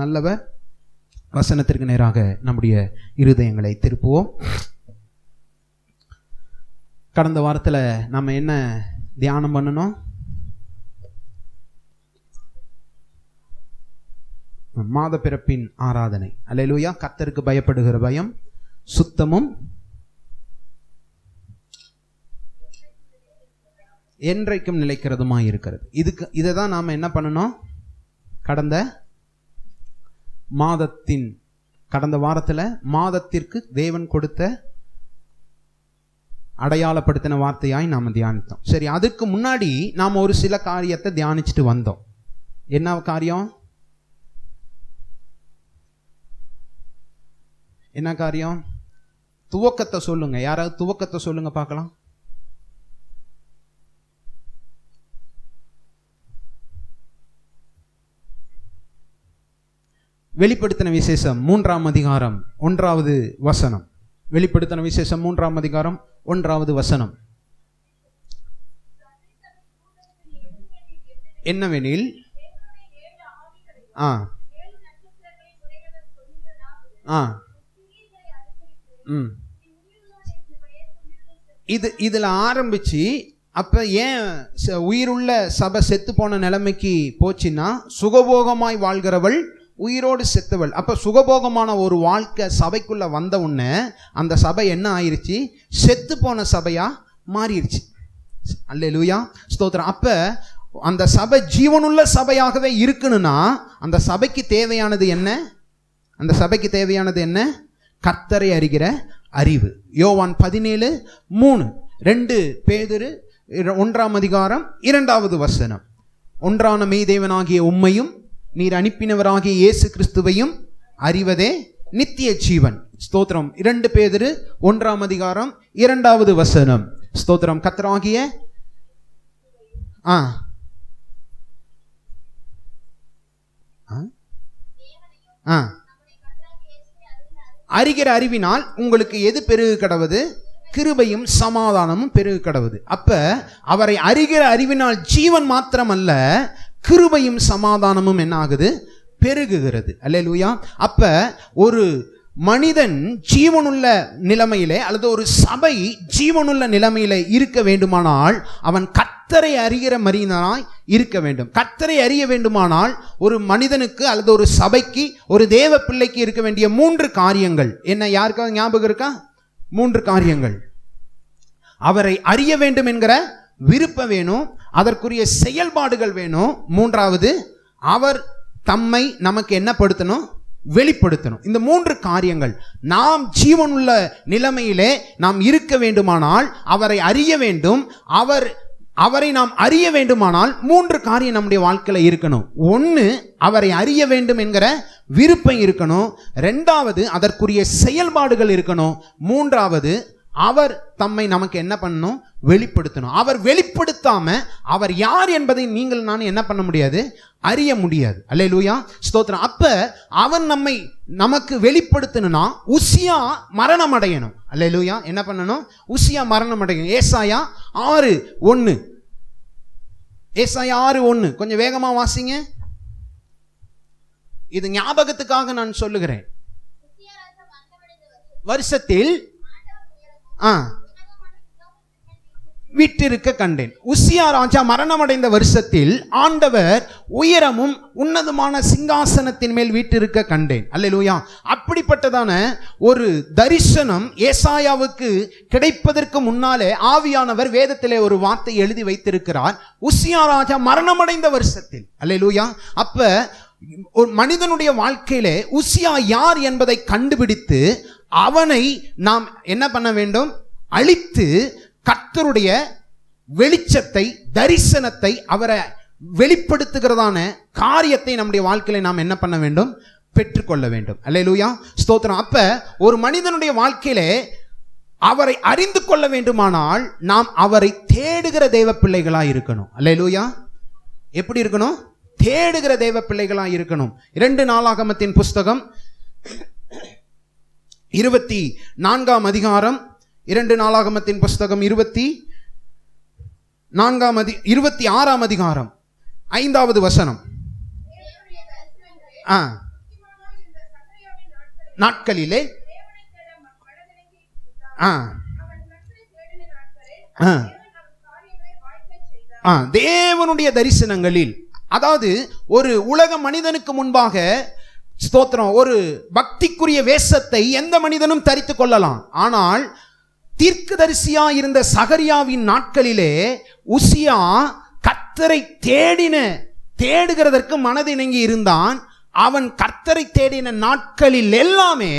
நல்லவர். வசனத்திற்கு நேராக நம்முடைய இருதயங்களை திருப்புவோம். கடந்த வாரத்தில் நம்ம என்ன தியானம் பண்ணணும்? மாத பிறப்பின் ஆராதனை. அல்லேலூயா. கர்த்தருக்கு பயப்படுகிற பயம் சுத்தமும் என்றைக்கும் நிலைக்கிறதுமாய் இருக்கிறது. இதை தான் நாம் என்ன பண்ணணும்? கடந்த வாரத்தில் மாதத்திற்கு தேவன் கொடுத்த அடையாளப்படுத்தின வார்த்தையாய் நாம் தியானித்தோம். சரி, அதுக்கு முன்னாடி நாம் ஒரு சில காரியத்தை தியானிச்சுட்டு வந்தோம். என்ன காரியம்? என்ன காரியம்? துவக்கத்தை சொல்லுங்க. யாராவது துவக்கத்தை சொல்லுங்க பார்க்கலாம். வெளிப்படுத்தின விசேஷம் 3ஆம் அதிகாரம் 1வது வசனம். வெளிப்படுத்தின விசேஷம் 3ஆம் அதிகாரம் 1வது வசனம். என்னவெனில் இதுல ஆரம்பிச்சு அப்ப ஏன் உயிருள்ள சபை செத்து போன நிலைமைக்கு போச்சுன்னா, சுகபோகமாய் வாழ்கிறவள் உயிரோடு செத்தவள். அப்ப சுகபோகமான ஒரு வாழ்க்கை சபைக்குள்ள வந்த உடனே அந்த சபை என்ன ஆயிருச்சு? செத்து போன சபையா மாறிடுச்சு. அல்லேலூயா, ஸ்தோத்திரம். அப்ப அந்த சபை ஜீவனுள்ள சபையாகவே இருக்கணும்னா அந்த சபைக்கு தேவையானது என்ன? அந்த சபைக்கு தேவையானது என்ன? கர்த்தரை அறிகிற அறிவு. யோவான் 17:3, 2 பேதுரு 1ஆம் அதிகாரம் 2வது வசனம். ஒன்றான மெய்தேவனாகிய உம்மையும் நீர் அனுப்பினவராகிய இயேசு கிறிஸ்துவையும் அறிவதே நித்திய ஜீவன். ஸ்தோத்திரம். 2 பேதுரு 1ஆம் அதிகாரம் 2வது வசனம். ஸ்தோத்திரம். கர்த்தராகிய அறிகிற அறிவினால் உங்களுக்கு எது பெருகு கடவது? கிருபையும் சமாதானமும் பெருகு கடவுது. அப்ப அவரை அறிகிற அறிவினால் ஜீவன் மாத்திரமல்ல, கிருபையும் சமாதானமும் என்ன ஆகுது? பெருகுகிறது. அல்லேலூயா. அப்ப ஒரு மனிதன் ஜீவனுள்ள நிலைமையிலே அல்லது ஒரு சபை ஜீவனுள்ள நிலைமையிலே இருக்க வேண்டுமானால் அவன் கர்த்தரை அறிகிற மனிதனாய் இருக்க வேண்டும். கர்த்தரை அறிய வேண்டுமானால் ஒரு மனிதனுக்கு அல்லது ஒரு சபைக்கு, ஒரு தேவ பிள்ளைக்கு இருக்க வேண்டிய 3 காரியங்கள் என்ன? யாருக்காவது ஞாபகம் இருக்கா? 3 காரியங்கள். அவரை அறிய வேண்டும் என்கிற விருப்பம் வேணும், அதற்குரிய செயல்பாடுகள் வேணும். 3வது, அவர் தம்மை நமக்கு என்ன படுத்தணும்? வெளிப்படுத்தணும். இந்த 3 காரியங்கள் நாம் ஜீவனுள்ள நிலைமையிலே நாம் இருக்க வேண்டுமானால் அவரை அறிய வேண்டும். அவரை நாம் அறிய வேண்டுமானால் 3 காரியம் நம்முடைய வாழ்க்கையில இருக்கணும். 1, அவரை அறிய வேண்டும் என்கிற விருப்பம் இருக்கணும். 2வது, அதற்குரிய செயல்பாடுகள் இருக்கணும். 3வது, அவர் தம்மை நமக்கு என்ன பண்ணணும்? வெளிப்படுத்தணும். அவர் வெளிப்படுத்தாம அவர் யார் என்பதை நீங்கள் நான் என்ன பண்ண முடியாது? அறிய முடியாது. அல்லேலூயா, ஸ்தோத்திரம். அப்ப அவன் நமக்கு வெளிப்படுத்தணும்னா உசியா மரணம் அடையணும். அல்லேலூயா. என்ன பண்ணணும்? உசியா மரணம் அடையணும். ஏசாயா 6:1. ஏசாயா 6:1 கொஞ்சம் வேகமா வாசிங்க. இது ஞாபகத்துக்காக நான் சொல்லுகிறேன். வருஷத்தில் வீட்டிருக்க கண்டேன். உசியா ராஜா மரணம் அடைந்த வருஷத்தில் ஆண்டவர் உயரமும் உன்னதமான சிங்காசனத்தின் மேல் வீட்டிருக்க கண்டேன். அல்லேலூயா. அப்படிப்பட்டதான ஒரு தரிசனம் ஏசாயாவுக்கு கிடைப்பதற்கு முன்னாலே ஆவியானவர் வேதத்திலே ஒரு வார்த்தை எழுதி வைத்திருக்கிறார். உசியா ராஜா மரணம் அடைந்த வருஷத்தில். அல்லேலூயா. அப்ப ஒரு மனிதனுடைய வாழ்க்கையிலே உசியா யார் என்பதை கண்டுபிடித்து அவனை நாம் என்ன பண்ண வேண்டும்? அழித்து கர்த்தருடைய வெளிச்சத்தை, தரிசனத்தை, அவரை வெளிப்படுத்துகிறதான காரியத்தை நம்முடைய வாழ்க்கையில நாம் என்ன பண்ண வேண்டும்? பெற்றுக்கொள்ள வேண்டும். அல்லேலூயா, ஸ்தோத்திரம். அப்ப ஒரு மனிதனுடைய வாழ்க்கையிலே அவரை அறிந்து கொள்ள வேண்டுமானால் நாம் அவரை தேடுகிற தேவ பிள்ளைகளா இருக்கணும். அல்லேலூயா. எப்படி இருக்கணும்? தேடுகிற தேவ பிள்ளைகளா இருக்கணும். 2 நாளாகமத்தின் புஸ்தகம் 24ஆம் அதிகாரம், 2 நாளாகமத்தின் புஸ்தகம் 26ஆம் அதிகாரம் 5வது வசனம். நாட்களிலே தேவனுடைய தரிசனங்களில், அதாவது ஒரு உலக மனிதனுக்கு முன்பாக ஸ்தோத்திரம் ஒரு பக்திக்குரிய வேஷத்தை எந்த மனிதனும் தரித்து கொள்ளலாம். ஆனால் தீர்க்கதரிசியா இருந்த சகரியாவின் நாட்களிலே உசியா கர்த்தரை தேடுகிறதற்கு மனதிணங்கி இருந்தான். அவன் கர்த்தரை தேடின நாட்களில் எல்லாமே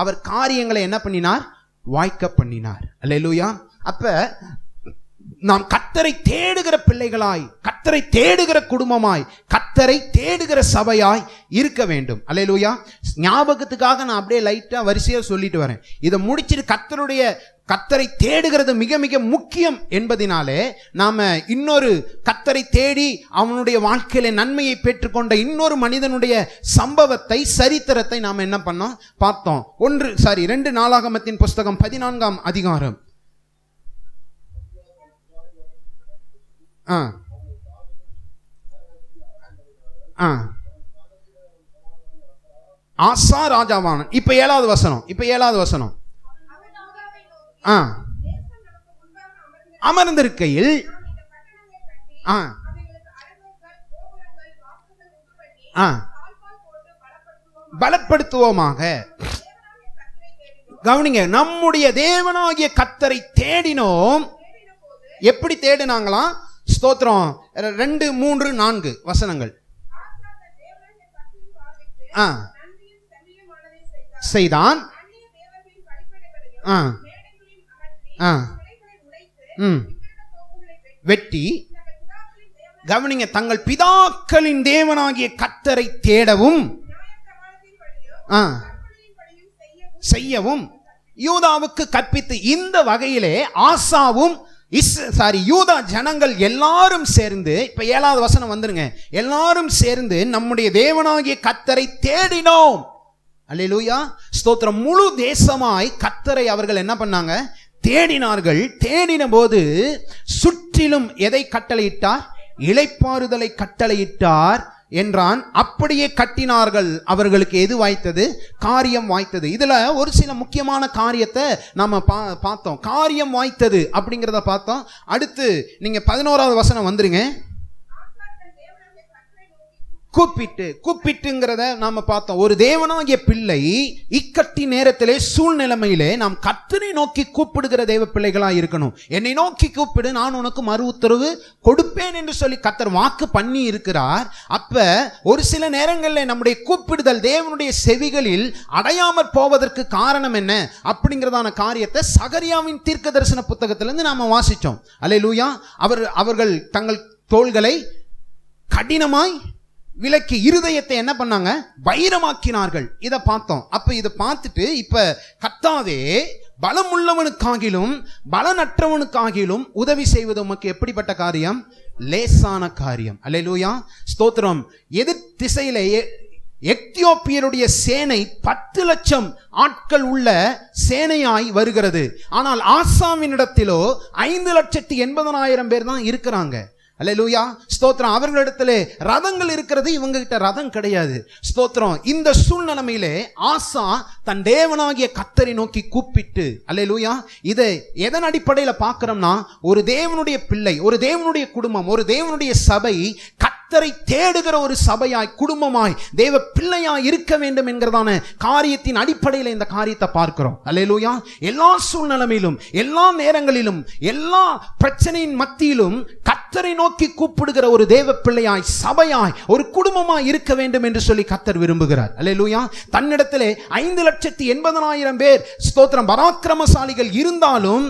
அவர் காரியங்களை என்ன பண்ணினார்? வாய்க்க பண்ணினார். அல்லேலூயா. அப்ப நாம் கர்த்தரை தேடுகிற பிள்ளைகளாய், கர்த்தரை தேடுகிற குடும்பமாய், கர்த்தரை தேடுகிற சபையாய் இருக்க வேண்டும். அல்லேலூயா. ஞாபகத்துக்காக நான் அப்படியே லைட்டா வரிசையா சொல்லிட்டு வரேன். இதை முடிச்சிட்டு கர்த்தரை தேடுகிறது மிக மிக முக்கியம் என்பதினாலே நாம இன்னொரு கர்த்தரை தேடி அவனுடைய வாழ்க்கையில நன்மையை பெற்றுக்கொண்ட இன்னொரு மனிதனுடைய சம்பவத்தை, சரித்திரத்தை நாம் என்ன பண்ணோம்? பார்த்தோம். 2 நாளாகமத்தின் புஸ்தகம் 14ஆம் அதிகாரம். ஆசா ராஜாவான. இப்ப 7வது வசனம். அமர்ந்திருக்கையில் பலப்படுத்துவோமாக. கவனிங்க, நம்முடைய தேவனாகிய கர்த்தரை தேடினோம். எப்படி தேடினாங்களாம்? ஸ்தோத்திரம். 2, 3, 4 வசனங்கள். செய்தான். வெட்டி. கவனிங்க, தங்கள் பிதாக்களின் தேவனாகிய கர்த்தரை தேடவும் செய்யவும் யூதாவுக்கு கற்பித்து, இந்த வகையிலே ஆசாவும் யூதா ஜனங்கள் எல்லாரும் சேர்ந்து, இப்ப 7வது வசனம் வந்துருங்க, எல்லாரும் சேர்ந்து நம்முடைய தேவனாகிய கர்த்தரை தேடினோம். அல்லேலூயா. ஸ்தோத்திரம். முழு தேசமாய் கர்த்தரை அவர்கள் என்ன பண்ணாங்க? தேடினார்கள். தேடின போது சுற்றிலும் எதை கட்டளையிட்டார்? இளைப்பாறுதலை கட்டளையிட்டார் என்றான். அப்படியே கட்டினார்கள். அவர்களுக்கு எது வாய்த்தது? காரியம் வாய்த்தது. இதுல ஒரு சில முக்கியமான காரியத்தை நாம பார்த்தோம். காரியம் வாய்த்தது அப்படிங்கிறத பார்த்தோம். அடுத்து நீங்க 11வது வசனம் வந்துருங்க. கூப்பிட்டுங்கிறத நாம பார்த்தோம். ஒரு தேவனாகிய பிள்ளை இக்கட்டி நேரத்திலே, சூழ்நிலைமையிலே நாம் கர்த்தரை நோக்கி கூப்பிடுகிற தேவ பிள்ளைகளாக இருக்கணும். என்னை நோக்கி கூப்பிடு, நான் உனக்கு மறு உத்தரவு கொடுப்பேன் என்று சொல்லி கர்த்தர் வாக்கு பண்ணி இருக்கிறார். அப்ப ஒரு சில நேரங்களில் நம்முடைய கூப்பிடுதல் தேவனுடைய செவிகளில் அடையாமற் போவதற்கு காரணம் என்ன அப்படிங்கிறதான காரியத்தை சகரியாவின் தீர்க்க தரிசன புத்தகத்திலிருந்து நாம வாசிச்சோம். அல்லேலூயா. அவர்கள் தங்கள் தோள்களை கடினமாய் விலக்கி இருதயத்தை என்ன பண்ணாங்க? வைரமாக்கினார்கள். இதை பார்த்தோம். அப்ப இதை பார்த்துட்டு இப்ப கர்த்தாவே, பலமுள்ளவனுக்காகிலும் பலனற்றவனுக்காகிலும் உதவி செய்வது உமக்கு எப்படிப்பட்ட காரியம்? லேசான காரியம். அல்லேலூயா. ஸ்தோத்திரம். எதிர் திசையிலே எத்தியோப்பியருடைய சேனை 10 லட்சம் ஆட்கள் உள்ள சேனையாய் வருகிறது. ஆனால் ஆசாமினிடத்திலோ 5,80,000 பேர் தான் இருக்கிறாங்க. அல்லேலூயா. ஸ்தோத்திரம். அவர்களிடத்திலே ரதங்கள் இருக்கிறது, இவங்க கிட்ட ரதம் கிடையாது. ஸ்தோத்திரம். இந்த சூழ்நிலைமையிலே ஆசா தன் தேவனாகிய கர்த்தரை நோக்கி கூப்பிட்டு, அல்லேலூயா, இதை எதன் அடிப்படையில் பார்க்கிறோம்னா, ஒரு தேவனுடைய பிள்ளை, ஒரு தேவனுடைய குடும்பம், ஒரு தேவனுடைய சபை கர்த்தரை தேடுகிற ஒரு சபையாய், குடும்பமாய், தேவ பிள்ளையாய் இருக்க வேண்டும் என்கிறதான காரியத்தின் அடிப்படையில் இந்த காரியத்தை பார்க்கிறோம். அல்லேலூயா. எல்லா சூழ்நிலையிலும், எல்லா நேரங்களிலும், எல்லா பிரச்சனையின் மத்தியிலும் கர்த்தரை நோக்கி கூப்பிடுகிற ஒரு தேவ பிள்ளையாய், சபையாய், ஒரு குடும்பமாய் இருக்க வேண்டும் என்று சொல்லி கர்த்தர் விரும்புகிறார். அல்லேலூயா. தன்னிடத்திலே 5,80,000 பேர் ஸ்தோத்திரம் பராக்கிரமசாலிகள் இருந்தாலும்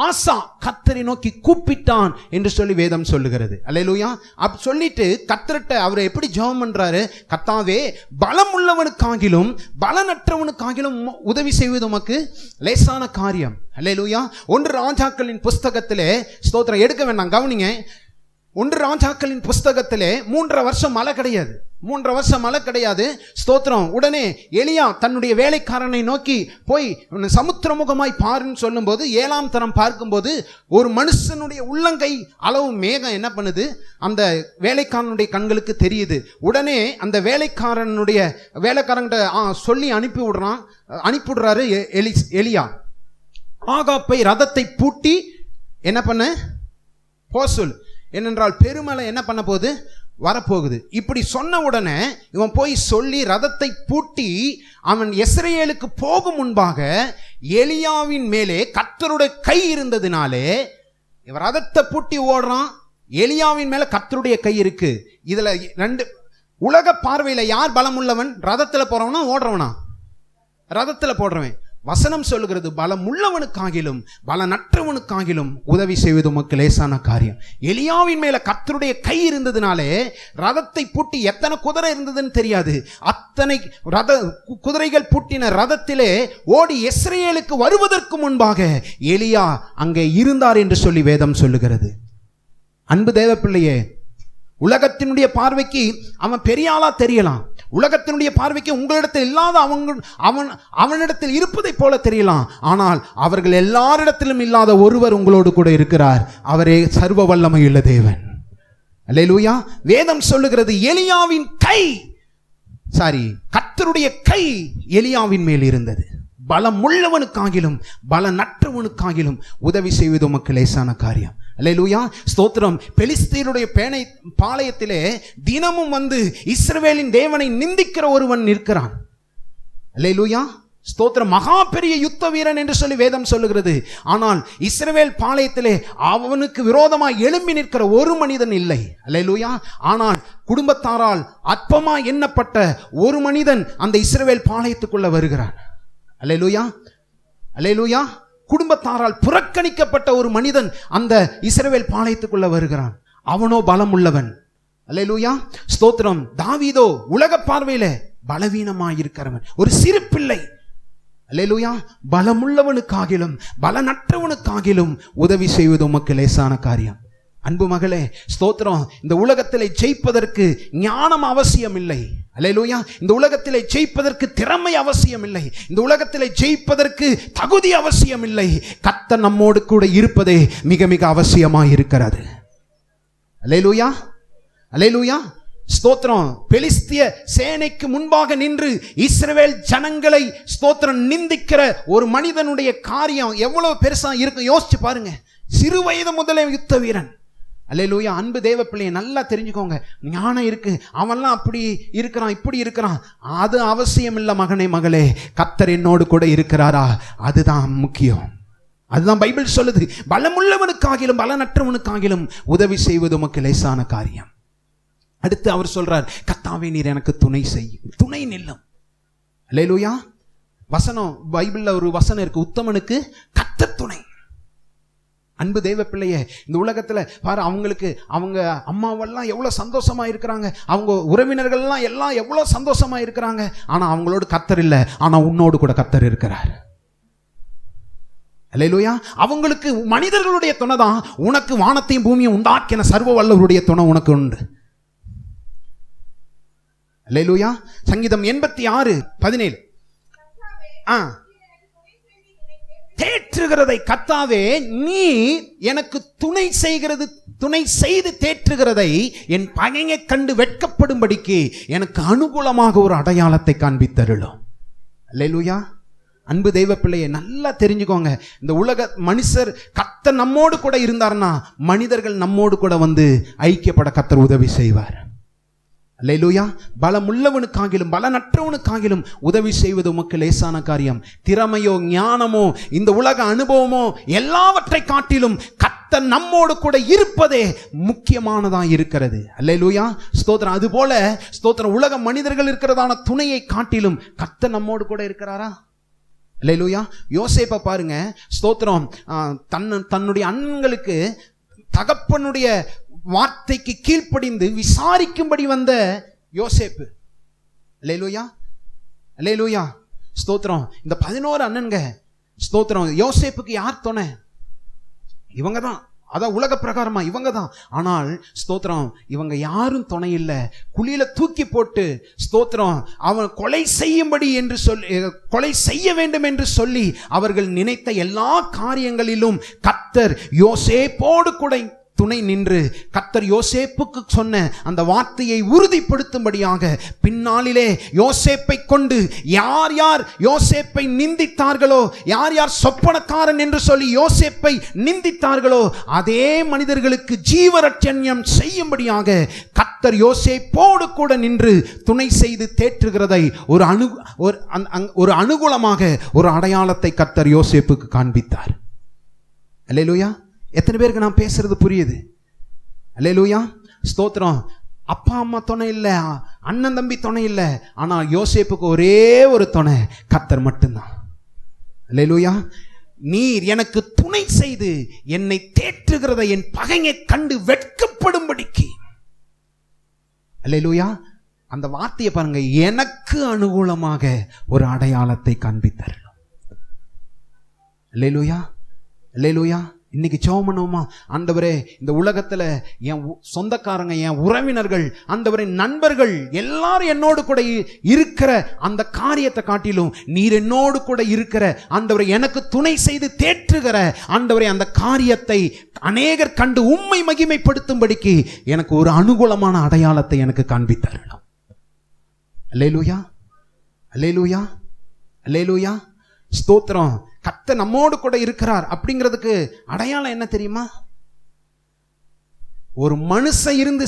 ஆசா கர்த்தரை நோக்கி கூப்பிட்டான் என்று சொல்லி வேதம் சொல்லுகிறது. அல்லேலூயா. அப்ப சொல்லிட்டு கர்த்தர்ட்ட அவர் எப்படி ஜெபம் பண்றாரு? கர்த்தாவே, பலம் உள்ளவனுக்காகிலும் பலனற்றவனுக்காகிலும் உதவி செய்வது உமக்கு லேசான காரியம். அல்லேலூயா. 1 ராஜாக்களின் புஸ்தகத்திலே, ஸ்தோத்திரம், எடுக்க வேண்டாம், கவனிங்க, ஒன்று ராஜாக்களின் புஸ்தகத்திலே 3.5 வருஷம் மழை கிடையாது. 3.5 வருஷம் மழை கிடையாது. ஸ்தோத்திரம். உடனே எலியா தன்னுடைய வேலைக்காரனை நோக்கி போய் சமுத்திரமுகமாய் பாருன்னு சொல்லும்போது 7ஆம் தரம் பார்க்கும்போது ஒரு மனுஷனுடைய உள்ளங்கை அளவு மேகம் என்ன பண்ணுது, அந்த வேலைக்காரனுடைய கண்களுக்கு தெரியுது. உடனே அந்த வேலைக்காரன்கிட்ட சொல்லி அனுப்பிவிடுறாரு எலியா. ஆகாப்பை ரதத்தை பூட்டி என்ன பண்ண போசொல், ஏனென்றால் பெருமழை என்ன பண்ண போகுது, வரப்போகுது. இப்படி சொன்ன உடனே இவன் போய் சொல்லி ரதத்தை பூட்டி அவன் இஸ்ரவேலுக்கு போகும் முன்பாக எலியாவின் மேலே கர்த்தருடைய கை இருந்ததினாலே இவன் ரதத்தை பூட்டி ஓடுறான். எலியாவின் மேல கர்த்தருடைய கை இருக்கு. இதுல 2 உலக பார்வையில யார் பலம் உள்ளவன்? ரதத்துல போறவனா ஓடுறவனா? ரதத்துல போடுறவன். வசனம் சொல்லுகிறது, பலம் உள்ளவனுக்காகிலும் பலனற்றவனுக்காகிலும் உதவி செய்வது உமக்கு லேசான காரியம். எலியாவின் மேல கர்த்தருடைய கை இருந்ததுனாலே ரதத்தை பூட்டி, எத்தனை குதிரை இருந்ததுன்னு தெரியாது, அத்தனை குதிரைகள் பூட்டின ரதத்திலே ஓடி இஸ்ரவேலுக்கு வருவதற்கு முன்பாக எலியா அங்கே இருந்தார் என்று சொல்லி வேதம் சொல்லுகிறது. அன்பு தேவ பிள்ளையே, உலகத்தினுடைய பார்வைக்கு அவன் பெரிய ஆளா தெரியலாம். உலகத்தினுடைய பார்வைக்கு உங்களிடத்தில் இல்லாத அவனிடத்தில் இருப்பதை போல தெரியலாம். ஆனால் அவர்கள் எல்லாரிடத்திலும் இல்லாத ஒருவர் உங்களோடு கூட இருக்கிறார். அவரே சர்வ வல்லமையுள்ள தேவன். அல்லேலூயா. வேதம் சொல்லுகிறது, எலியாவின் கை கர்த்தருடைய கை எலியாவின் மேல் இருந்தது. பலம் உள்ளவனுக்காகிலும் பலனற்றவனுக்காகிலும் உதவி செய்வது உமக்கு லேசான காரியம். அல்லேலூயா. ஸ்தோத்திரம். பெலிஸ்தீனுடைய பாளையத்திலே தினமும் வந்து இஸ்ரவேலின் தேவனை நிந்திக்கிற ஒருவன் நிற்கிறான். அல்லேலூயா. ஸ்தோத்திரம். மகா பெரிய யுத்த வீரன் என்று சொல்லி வேதம் சொல்லுகிறது. ஆனால் இஸ்ரவேல் பாளையத்திலே அவனுக்கு விரோதமாய் எழும்பி நிற்கிற ஒரு மனிதன் இல்லை. அல்லேலூயா. ஆனால் குடும்பத்தாரால் அற்பமா எண்ணப்பட்ட ஒரு மனிதன் அந்த இஸ்ரவேல் பாளையத்துக்குள்ள வருகிறான். அல்லேலூயா. அல்லேலூயா. குடும்பத்தாரால் புறக்கணிக்கப்பட்ட ஒரு மனிதன் அந்த இஸ்ரவேல் பாளையத்துக்குள்ள வருகிறான். அவனோ பலம் உள்ளவன். அல்லேலூயா. ஸ்தோத்திரம். தாவீதோ உலக பார்வையில பலவீனமாயிருக்கிறவன், ஒரு சிறு பிள்ளை. அல்லேலூயா. பலமுள்ளவனுக்காகிலும் பலனற்றவனுக்காகிலும் உதவி செய்வது உமக்கு லேசான காரியம். அன்பு மகளே, ஸ்தோத்திரம். இந்த உலகத்திலே ஜெயிப்பதற்கு ஞானம் அவசியம் இல்லை. அல்லேலூயா. இந்த உலகத்திலே ஜெயிப்பதற்கு திறமை அவசியம் இல்லை. இந்த உலகத்திலே ஜெயிப்பதற்கு தகுதி அவசியம் இல்லை. கர்த்தர் நம்மோடு கூட இருப்பதே மிக மிக அவசியமாய் இருக்கிறது. அல்லேலூயா. அல்லேலூயா. ஸ்தோத்திரம். பெலிஸ்திய சேனைக்கு முன்பாக நின்று இஸ்ரவேல் ஜனங்களை ஸ்தோத்திரம் நிந்திக்கிற ஒரு மனிதனுடைய காரியம் எவ்வளவு பெருசா இருக்கும் யோசிச்சு பாருங்க. சிறு வயது முதலே யுத்த வீரன். அல்லேலூயா. அன்பு தேவ பிள்ளையை நல்லா தெரிஞ்சுக்கோங்க. ஞானம் இருக்கு, அவன்லாம் அப்படி இருக்கிறான் இப்படி இருக்கிறான், அது அவசியம் இல்லை மகனே மகளே. கர்த்தர் என்னோடு கூட இருக்கிறாரா, அதுதான் முக்கியம். அதுதான் பைபிள் சொல்லுது. பலமுள்ளவனுக்காகிலும் பலனற்றவனுக்காகிலும் உதவி செய்வது உமக்கு லேசான காரியம். அடுத்து அவர் சொல்றார், கர்த்தாவே நீர் எனக்கு துணை செய்யும், துணை நில்லும். அல்லேலூயா. வசனம் பைபிள்ல ஒரு வசனம் இருக்கு, உத்தமனுக்கு கர்த்தர் துணை. அன்பு தேவ பிள்ளையே, இந்த உலகத்துல பாரு, அவங்க அம்மாவெல்லாம் எவ்வளவு சந்தோஷமா இருக்கிறாங்க, அவங்க உறவினர்கள்லாம் எல்லாம் எவ்வளவு சந்தோஷமா இருக்கிறாங்க. ஆனா அவங்களோடு கர்த்தர் இல்லை. ஆனா உன்னோடு கூட கர்த்தர் இருக்கிறார். அல்லேலூயா. அவங்களுக்கு மனிதர்களுடைய துணை தான், உனக்கு வானத்தையும் பூமியும் உண்டாக்கின சர்வ வல்லவருடைய துணை உனக்கு உண்டு. அல்லேலூயா. சங்கீதம் 86:17. தேற்றுகிறதை கர்த்தாவே நீ எனக்கு துணை செய்து தேற்றுகிறதை என் பகையை கண்டு வெட்கப்படும்படிக்கு எனக்கு அனுகூலமாக ஒரு அடையாளத்தை காண்பித்தருளும். அல்லேலூயா. அன்பு தெய்வ பிள்ளையை நல்லா தெரிஞ்சுக்கோங்க. இந்த உலக மனுஷர் கர்த்தர் நம்மோடு கூட இருந்தார்னா மனிதர்கள் நம்மோடு கூட வந்து ஐக்கியப்பட கர்த்தர் உதவி செய்வார். அல்லேலூயா. பலமுள்ளவனுக்காகிலும் பலனற்றவனுக்காகிலும் உதவி செய்வது உமக்கு லேசான காரியம். திறமையோ ஞானமோ இந்த உலக அனுபவமோ எல்லாவற்றை காட்டிலும் கர்த்தர் நம்மோடு கூட இருப்பதே முக்கியமானதா இருக்கிறது. அல்லேலூயா. ஸ்தோத்திரம். அது போல ஸ்தோத்திரம், உலக மனிதர்கள் இருக்கிறதான துணையை காட்டிலும் கர்த்தர் நம்மோடு கூட இருக்கிறாரா? அல்லேலூயா. யோசேப்பை பாருங்க. ஸ்தோத்திரம். தன்னுடைய அண்ணன்களுக்கு தகப்பனுடைய வார்த்தைக்கு கீழ்ப்படிந்து விசாரிக்கும்படி வந்த யோசேப்பு. அல்லேலூயா. அல்லேலூயா. ஸ்தோத்திரம். இந்த 11 அண்ணன்க ஸ்தோத்திரம். யோசேப்புக்கு யார் துணை? இவங்க தான். அதான் உலக பிரகாரமா இவங்க தான். ஆனால் ஸ்தோத்திரம், இவங்க யாரும் துணை இல்லை. குழியில தூக்கி போட்டு ஸ்தோத்திரம் அவன் கொலை செய்யும்படி என்று சொல்லி, கொலை செய்ய வேண்டும் என்று சொல்லி அவர்கள் நினைத்த எல்லா காரியங்களிலும் கர்த்தர் யோசேப்போடு கூட துணை நின்று கர்த்தர் யோசேப்புக்கு சொன்ன அந்த வார்த்தையை உறுதிப்படுத்தும்படியாக பின்னாளிலே யோசேப்பை கொண்டு யார் யார் யோசேப்பை நிந்தித்தார்களோ, யார் யார் சொப்பனக்காரன் என்று சொல்லி யோசேப்பை நிந்தித்தார்களோ, அதே மனிதர்களுக்கு ஜீவரட்சண்யம் செய்யும்படியாக கர்த்தர் யோசேப்போடு கூட நின்று துணை செய்து தேற்றுகிறதை ஒரு அனுகூலமாக ஒரு அடையாளத்தை கர்த்தர் யோசேப்புக்கு காண்பித்தார். அல்லேலூயா. எத்தனை பேருக்கு நான் பேசுறது புரியுது? அல்லேலூயா. ஸ்தோத்திரம். அப்பா அம்மா துணை இல்லை, அண்ணன் தம்பி துணை இல்லை, ஆனால் யோசேப்புக்கு ஒரே ஒரு துணை, கர்த்தர் மட்டும்தான். அல்லேலூயா. நீர் எனக்கு துணை செய்து என்னை தேற்றுகிறதை என் பகையை கண்டு வெட்கப்படும்படிக்கு. அல்லேலூயா. அந்த வார்த்தையை பாருங்க, எனக்கு அனுகூலமாக ஒரு அடையாளத்தை காண்பித்தார். அல்லேலூயா. அல்லேலூயா. இன்னைக்கு ஜெபம் பண்ணுவோமா? ஆண்டவரே, இந்த உலகத்துல என் சொந்தக்காரங்க, என் உறவினர்கள், ஆண்டவரே நண்பர்கள் எல்லாரும் என்னோடு கூட இருக்கிற அந்த காரியத்தை காட்டிலும் நீர் என்னோடு கூட இருக்கிற ஆண்டவரே, எனக்கு துணை செய்து தேற்றுகிற ஆண்டவரே அந்த காரியத்தை அநேகர் கண்டு உம்மை மகிமைப்படுத்தும்படிக்கு எனக்கு ஒரு அனுகூலமான அடையாளத்தை எனக்கு காண்பித்தார்கள். அல்லேலூயா. அல்லேலூயா. அல்லேலூயா. ஸ்தோத்திரம். கர்த்தர் நம்மோடு கூட இருக்கிறார் அப்படிங்கிறதுக்கு அடையாளம் என்ன தெரியுமா? ஒரு மனுஷன் இருந்து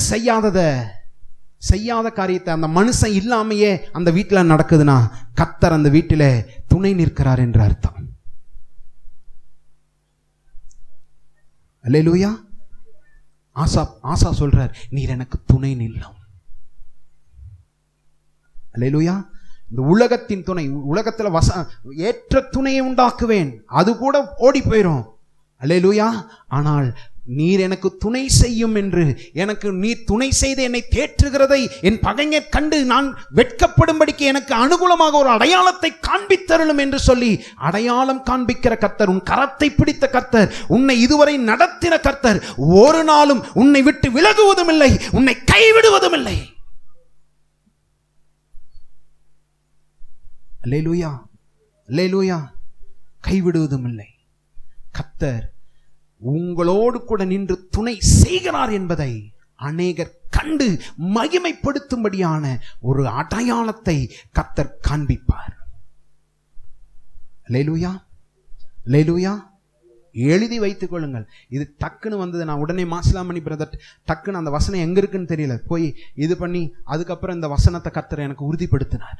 செய்யாத காரியத்தை அந்த மனுஷன் இல்லாமையே அந்த வீட்டில் நடக்குதுன்னா கர்த்தர் அந்த வீட்டில் துணை நிற்கிறார் என்று அர்த்தம். அல்லேலூயா. ஆசா சொல்றார், நீர் எனக்கு துணை நில்லும். அல்லேலூயா. இந்த உலகத்தின் துணை, உலகத்தில் ஏற்ற துணையை உண்டாக்குவேன், அது கூட ஓடி போயிடும். அல்லேலூயா. ஆனால் நீர் எனக்கு துணை செய்யும் என்று, எனக்கு நீர் துணை செய்து என்னை தேற்றுகிறதை என் பகைஞர் கண்டு நான் வெட்கப்படும்படிக்கு எனக்கு அனுகூலமாக ஒரு அடையாளத்தை காண்பித்தருளும் என்று சொல்லி அடையாளம் காண்பிக்கிற கர்த்தர், உன் கரத்தை பிடித்த கர்த்தர், உன்னை இதுவரை நடத்தின கர்த்தர் ஒரு நாளும் உன்னை விட்டு விலகுவதும் இல்லை, உன்னை கைவிடுவதும் இல்லை. அல்லேலூயா. அல்லேலூயா. கைவிடுவதும் இல்லை. கர்த்தர் உங்களோடு கூட நின்று துணை செய்கிறார் என்பதை அநேகர் கண்டு மகிமைப்படுத்தும்படியான ஒரு அடையாளத்தை கர்த்தர் காண்பிப்பார். அல்லேலூயா. அல்லேலூயா. எழுதி வைத்துக் கொள்ளுங்கள். இது டக்குன்னு வந்தது, நான் உடனே மாசிலாமணி பிரதர் டக்குன்னு அந்த வசனம் எங்க இருக்குன்னு தெரியல, போய் இது பண்ணி அதுக்கப்புறம் இந்த வசனத்தை கர்த்தர் எனக்கு உறுதிப்படுத்தினார்.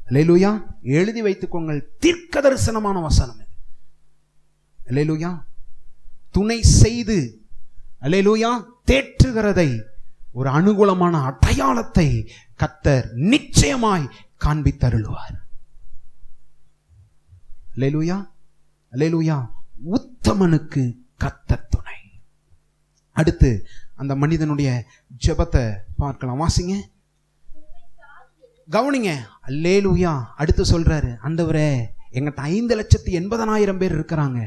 அல்லேலூயா. எழுதி வைத்துக்கோங்கள். தீர்க்க தரிசனமான வசனம் இது. அல்லேலூயா. துணை செய்து அல்லேலூயா தேற்றுகிறதை ஒரு அனுகூலமான அடையாளத்தை கர்த்தர் நிச்சயமாய் காண்பித்தருளுவார். அல்லேலூயா. அல்லேலூயா. உத்தமனுக்கு கர்த்தர் துணை. அடுத்து அந்த மனிதனுடைய ஜெபத்தை பார்க்கலாம். வாசிங்க, கவனிங்க. அல்லேலூயா. அடுத்து சொல்றாரு, ஆண்டவரே எங்கிட்ட 5,80,000 பேர் இருக்கிறாங்க.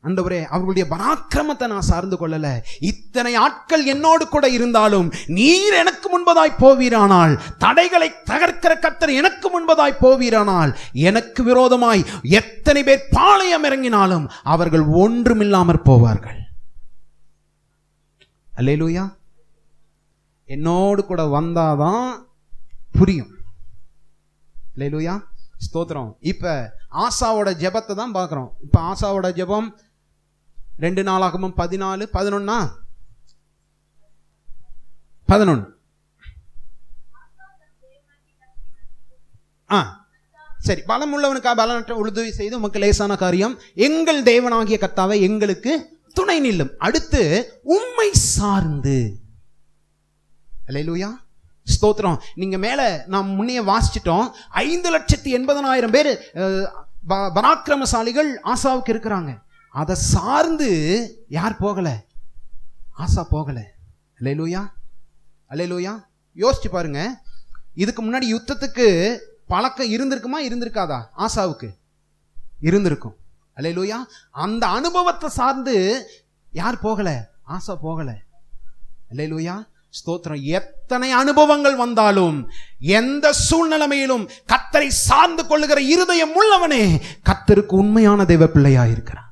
ஆண்டவரே, அவர்களுடைய பராக்கிரமத்தை நான் சார்ந்து கொள்ளல. இத்தனை ஆட்கள் என்னோடு கூட இருந்தாலும் நீர் எனக்கு முன்பதாய் போவீரானால், தடைகளை தகர்க்கிற கர்த்தர் எனக்கு முன்பதாய் போவீரானால், எனக்கு விரோதமாய் எத்தனை பேர் பாளையம் இறங்கினாலும் அவர்கள் ஒன்றுமில்லாமற் போவார்கள். அல்லேலூயா. என்னோடு கூட வந்தாதான் புரியும். அல்லேலூயா. ஸ்தோத்திரம். இப்ப ஆசாவோட ஜெபத்தை தான் பார்க்கிறோம். இப்ப ஆசாவோட ஜெபம் 2 நாளாகமம் 14, 11. சரி. பலம் உள்ளவனுக்காக பலனற்ற உதவி செய்து உமக்கு லேசான காரியம், எங்கள் தேவனாகிய கர்த்தாவே எங்களுக்கு துணை நில்லும். அடுத்து உம்மை சார்ந்து. அல்லேலூயா. ஸ்தோத்திரம். நீங்க மேல நாம் முன்னைய வாசிச்சிட்டோம், 5,80,000 பேர் பராக்கிரமசாலிகள் ஆசாவுக்கு இருக்கிறாங்க. அதை சார்ந்து யார் போகல? ஆசா போகல. அல்லேலூயா. அல்லேலூயா. யோசிச்சு பாருங்க, இதுக்கு முன்னாடி யுத்தத்துக்கு பழக்கம் இருந்திருக்குமா இருந்திருக்காதா? ஆசாவுக்கு இருந்திருக்கும். அல்லேலூயா. அந்த அனுபவத்தை சார்ந்து யார் போகல? ஆசா போகல. அல்லேலூயா, ஸ்தோத்திரம். எத்தனை அனுபவங்கள் வந்தாலும் எந்த சூழ்நிலையிலும் கர்த்தரை சார்ந்து கொள்ளுகிற இருதயம் உள்ளவனே கர்த்தருக்கு உண்மையான தெய்வ பிள்ளையா இருக்கிறான்.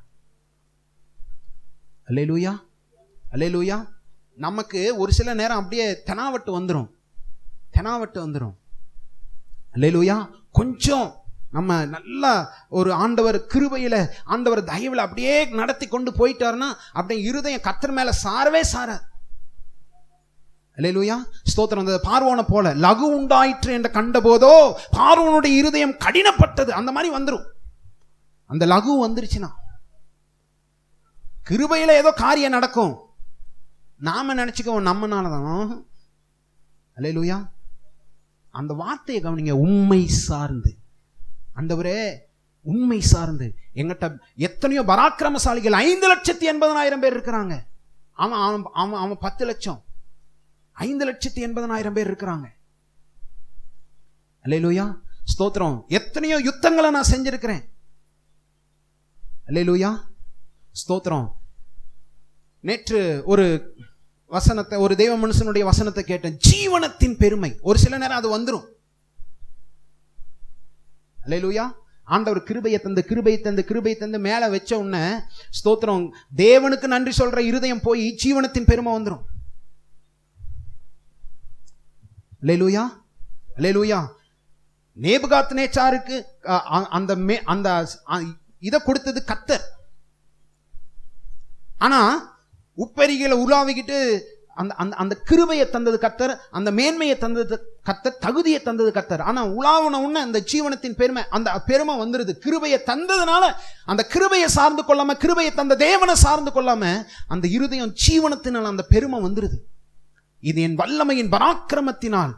அல்லேலூயா, அல்லேலூயா. நமக்கு ஒரு சில நேரம் அப்படியே தெனாவட்டு வந்துடும். அல்லேலூயா. கொஞ்சம் நம்ம நல்லா ஒரு ஆண்டவர் கிருபையில, ஆண்டவர் தயவுல அப்படியே நடத்தி கொண்டு போயிட்டாருன்னா அப்படியே இருதயம் கர்த்தர் மேல சாரவே சாராது. அல்லேலூயா, ஸ்தோத்திரம். அந்த பார்வோனை போல லகு உண்டாயிற்று என்று கண்டபோதோ பார்வோனுடைய இருதயம் கடினப்பட்டது. அந்த மாதிரி வந்துடும். அந்த லகு வந்துருச்சுன்னா கிருபையில ஏதோ காரியம் நடக்கும், நாம நினைச்சுக்கோம் நம்மனாலதான். அல்லேலூயா. அந்த வார்த்தையை கவனிங்க, உண்மை சார்ந்து. ஆண்டவரே, உண்மை சார்ந்து. எங்கிட்ட எத்தனையோ பராக்கிரமசாலிகள் 5,80,000 பேர் இருக்கிறாங்க. அவன் 10 லட்சம், 5,80,000 பேர் இருக்கிறாங்க. அல்லேலூயா, ஸ்தோத்திரம். எத்தனையோ யுத்தங்களை நான் செஞ்சிருக்கிறேன். அல்லேலூயா, ஸ்தோத்திரம். நேற்று ஒரு வசனத்தை, ஒரு தெய்வ மனுஷனுடைய வசனத்தை கேட்டேன். ஜீவனத்தின் பெருமை. ஒரு சில நேரம் அது வந்துடும். அல்லேலூயா. ஆண்டவர் கிருபையை தந்து மேல வச்ச உடனே ஸ்தோத்திரம், தேவனுக்கு நன்றி சொல்ற இருதயம் போய் ஜீவனத்தின் பெருமை வந்துடும். அல்லேலூயா, அல்லேலூயா. நேபுகாத்நேச்சாருக்கு அந்த இதை கொடுத்தது கர்த்தர். ஆனா உப்பரிகளை உலாவிக்கிட்டு அந்த கிருபையை தந்தது கர்த்தர், அந்த மேன்மையை தந்தது கர்த்தர், தகுதியை தந்தது கர்த்தர். ஆனா உலாவன உடனே அந்த ஜீவனத்தின் பெருமை, அந்த பெருமை வந்துருது. கிருபையை தந்ததுனால அந்த கிருபையை சார்ந்து கொள்ளாம, கிருபையை தந்த தேவனை சார்ந்து கொள்ளாம அந்த இருதயம் ஜீவனத்தினால் அந்த பெருமை வந்துருது. இது என் வல்லமையின் பராக்கிரமத்தினால்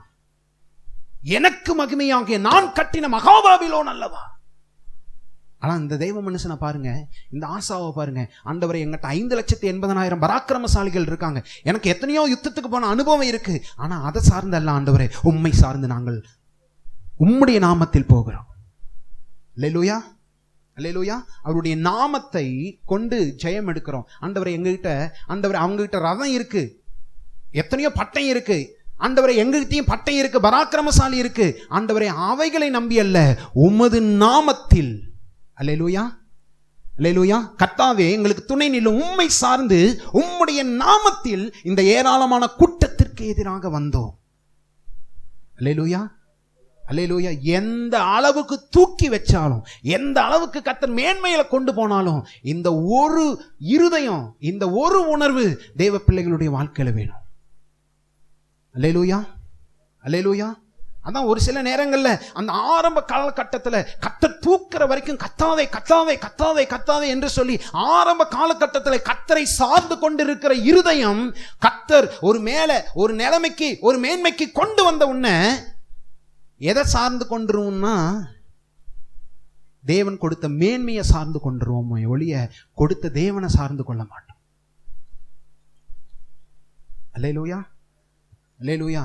எனக்கு மகிமையாகிய நான் கட்டின மகாபாபிலோன் அல்லவா. ஆனா இந்த தெய்வ மனுஷனை பாருங்க, இந்த ஆசாவை பாருங்க. ஆண்டவரை, எங்கிட்ட 5,80,000 பராக்கிரமசாலிகள் இருக்காங்க, எனக்கு எத்தனையோ யுத்தத்துக்கு போன அனுபவம் இருக்கு. ஆனா அதை சார்ந்த அல்ல ஆண்டவரே, உம்மை சார்ந்து நாங்கள் உம்முடைய நாமத்தில் போகிறோம். அல்லேலூயா, அல்லேலூயா. அவருடைய நாமத்தை கொண்டு ஜெயம் எடுக்கிறோம். ஆண்டவரை, எங்ககிட்ட ஆண்டவரை, அவங்ககிட்ட ரதம் இருக்கு, எத்தனையோ பட்டை இருக்கு. ஆண்டவரை, எங்ககிட்டயும் பட்டை இருக்கு, பராக்கிரமசாலி இருக்கு. ஆண்டவரை, அவைகளை நம்பி அல்ல, உமது நாமத்தில். அல்லேலூயா, அல்லேலூயா. கர்த்தாவே, எங்களுக்கு துணை நில்லும். உம்மை சார்ந்து உம்முடைய நாமத்தில் இந்த ஏராளமான கூட்டத்திற்கு எதிராக வந்தோம். அல்லேலூயா, அல்லேலூயா. எந்த அளவுக்கு தூக்கி வச்சாலும், எந்த அளவுக்கு கர்த்தர் மேன்மையில கொண்டு போனாலும், இந்த ஒரு இருதயம், இந்த ஒரு உணர்வு தேவ பிள்ளைகளுடைய வாழ்க்கையில வேணும். அல்லேலூயா, அல்லேலூயா. அதான் ஒரு சில நேரங்கள்ல அந்த ஆரம்ப காலகட்டத்தில் கர்த்தர் தூக்குற வரைக்கும் கர்த்தாவே கர்த்தாவே கர்த்தாவே கர்த்தாவே என்று சொல்லி ஆரம்ப காலகட்டத்தில் கர்த்தரை சார்ந்து கொண்டிருக்கிற இருதயம் கர்த்தர் ஒரு மேல ஒரு நிலைமைக்கு, ஒரு மேன்மைக்கு கொண்டு வந்த உடனே எதை சார்ந்து கொண்டுருவோம்னா, தேவன் கொடுத்த மேன்மையை சார்ந்து கொண்டுருவோம் ஒழிய கொடுத்த தேவனை சார்ந்து கொள்ள மாட்டோம். அல்லேலூயா, அல்லேலூயா.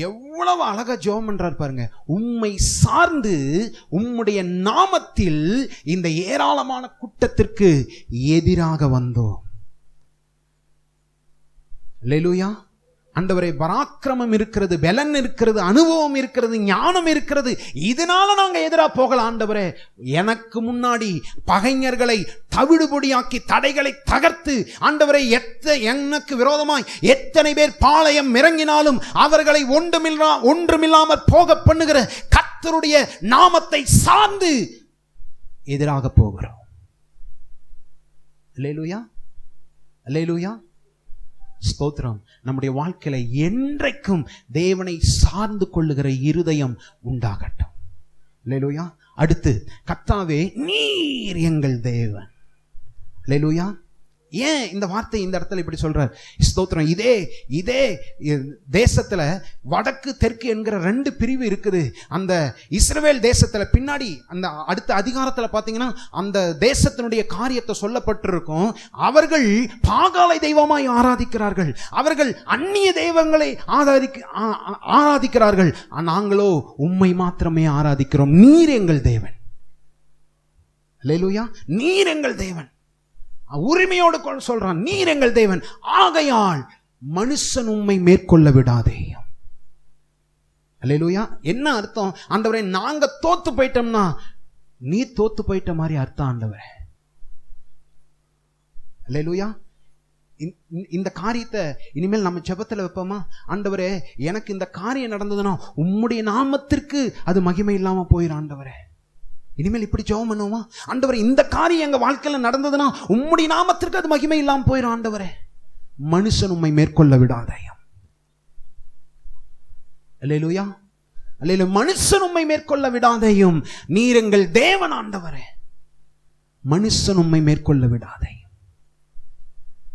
எவ்வளவு அழகா ஜெபம் பண்றார் பாருங்க. உம்மை சார்ந்து உம்முடைய நாமத்தில் இந்த ஏராளமான கூட்டத்திற்கு எதிராக வந்தோம். அல்லேலூயா. ஆண்டவரே, பராக்கிரமம் இருக்கிறது, பலன் இருக்கிறது, அனுபவம் இருக்கிறது, ஞானம் இருக்கிறது, இதனால நாங்க எதிராக போகலாம். ஆண்டவரே, எனக்கு முன்னாடி பகைஞர்களை தவிடுபொடியாக்கி தடைகளை தகர்த்து, ஆண்டவரை, எனக்கு விரோதமாய் எத்தனை பேர் பாளையம் இறங்கினாலும் அவர்களை ஒன்றுமில்லாமல் போக பண்ணுகிற கர்த்தருடைய நாமத்தை சார்ந்து எதிராக போகிறோம். அல்லேலூயா, அல்லேலூயா. ஸ்தோத்திரம். நம்முடைய வாழ்க்கையில என்றைக்கும் தேவனை சார்ந்து கொள்ளுகிற இருதயம் உண்டாகட்டும். அல்லேலூயா. அடுத்து, கர்த்தாவே, நீர் எங்கள் தேவன். அல்லேலூயா. ஏன் இந்த வார்த்தை இந்த இடத்துல இப்படி சொல்றார்? ஸ்தோத்திரம். இதே தேசத்துல வடக்கு தெற்கு என்கிற 2 பிரிவு இருக்குது. அந்த இஸ்ரவேல் தேசத்துல பின்னாடி அந்த அடுத்த அதிகாரத்துல பாத்தீங்கன்னா அந்த தேசத்தினுடைய காரியத்தை சொல்லப்பட்டிருக்கும். அவர்கள் பாகாலை தெய்வமாய் ஆராதிக்கிறார்கள், அவர்கள் அந்நிய தெய்வங்களை ஆராதிக்கிறார்கள். நாங்களோ உம்மை மாத்திரமே ஆராதிக்கிறோம். நீர் எங்கள் தேவன். அல்லேலூயா. நீர் எங்கள் தேவன், உரிமையோடு சொல்றான், நீர் எங்கள் தேவன், ஆகையால் மனுஷன் உம்மை மேற்கொள்ள விடாதேயும். அல்லேலூயா. என்ன அர்த்தம்? ஆண்டவரே, நாங்க தோத்து போயிட்டோம்னா நீ தோத்து போயிட்ட மாதிரி அர்த்தம் ஆண்டவரே. அல்லேலூயா. இந்த காரியத்தை இனிமேல் நம்ம ஜெபத்துல வைப்போமா? ஆண்டவரே, எனக்கு இந்த காரியம் நடந்ததுன்னா உம்முடைய நாமத்திற்கு அது மகிமை இல்லாம போயிடும் ஆண்டவரே. இனிமேல் இப்படி ஜெபம் பண்ணுவோமா? ஆண்டவரே, இந்த காரியம் எங்க வாழ்க்கையில நடந்ததுன்னா உம்முடைய நாமத்திற்கு அது மகிமை இல்லாம போயிடும் ஆண்டவரே. மனுஷன் உம்மை மேற்கொள்ள விடாதேயும். அல்லேலூயா. அல்லேலூயா. மனுஷன் உம்மை மேற்கொள்ள விடாதேயும், நீர் எங்கள் தேவன் ஆண்டவரே. மனுஷன் உம்மை மேற்கொள்ள விடாதேயும்.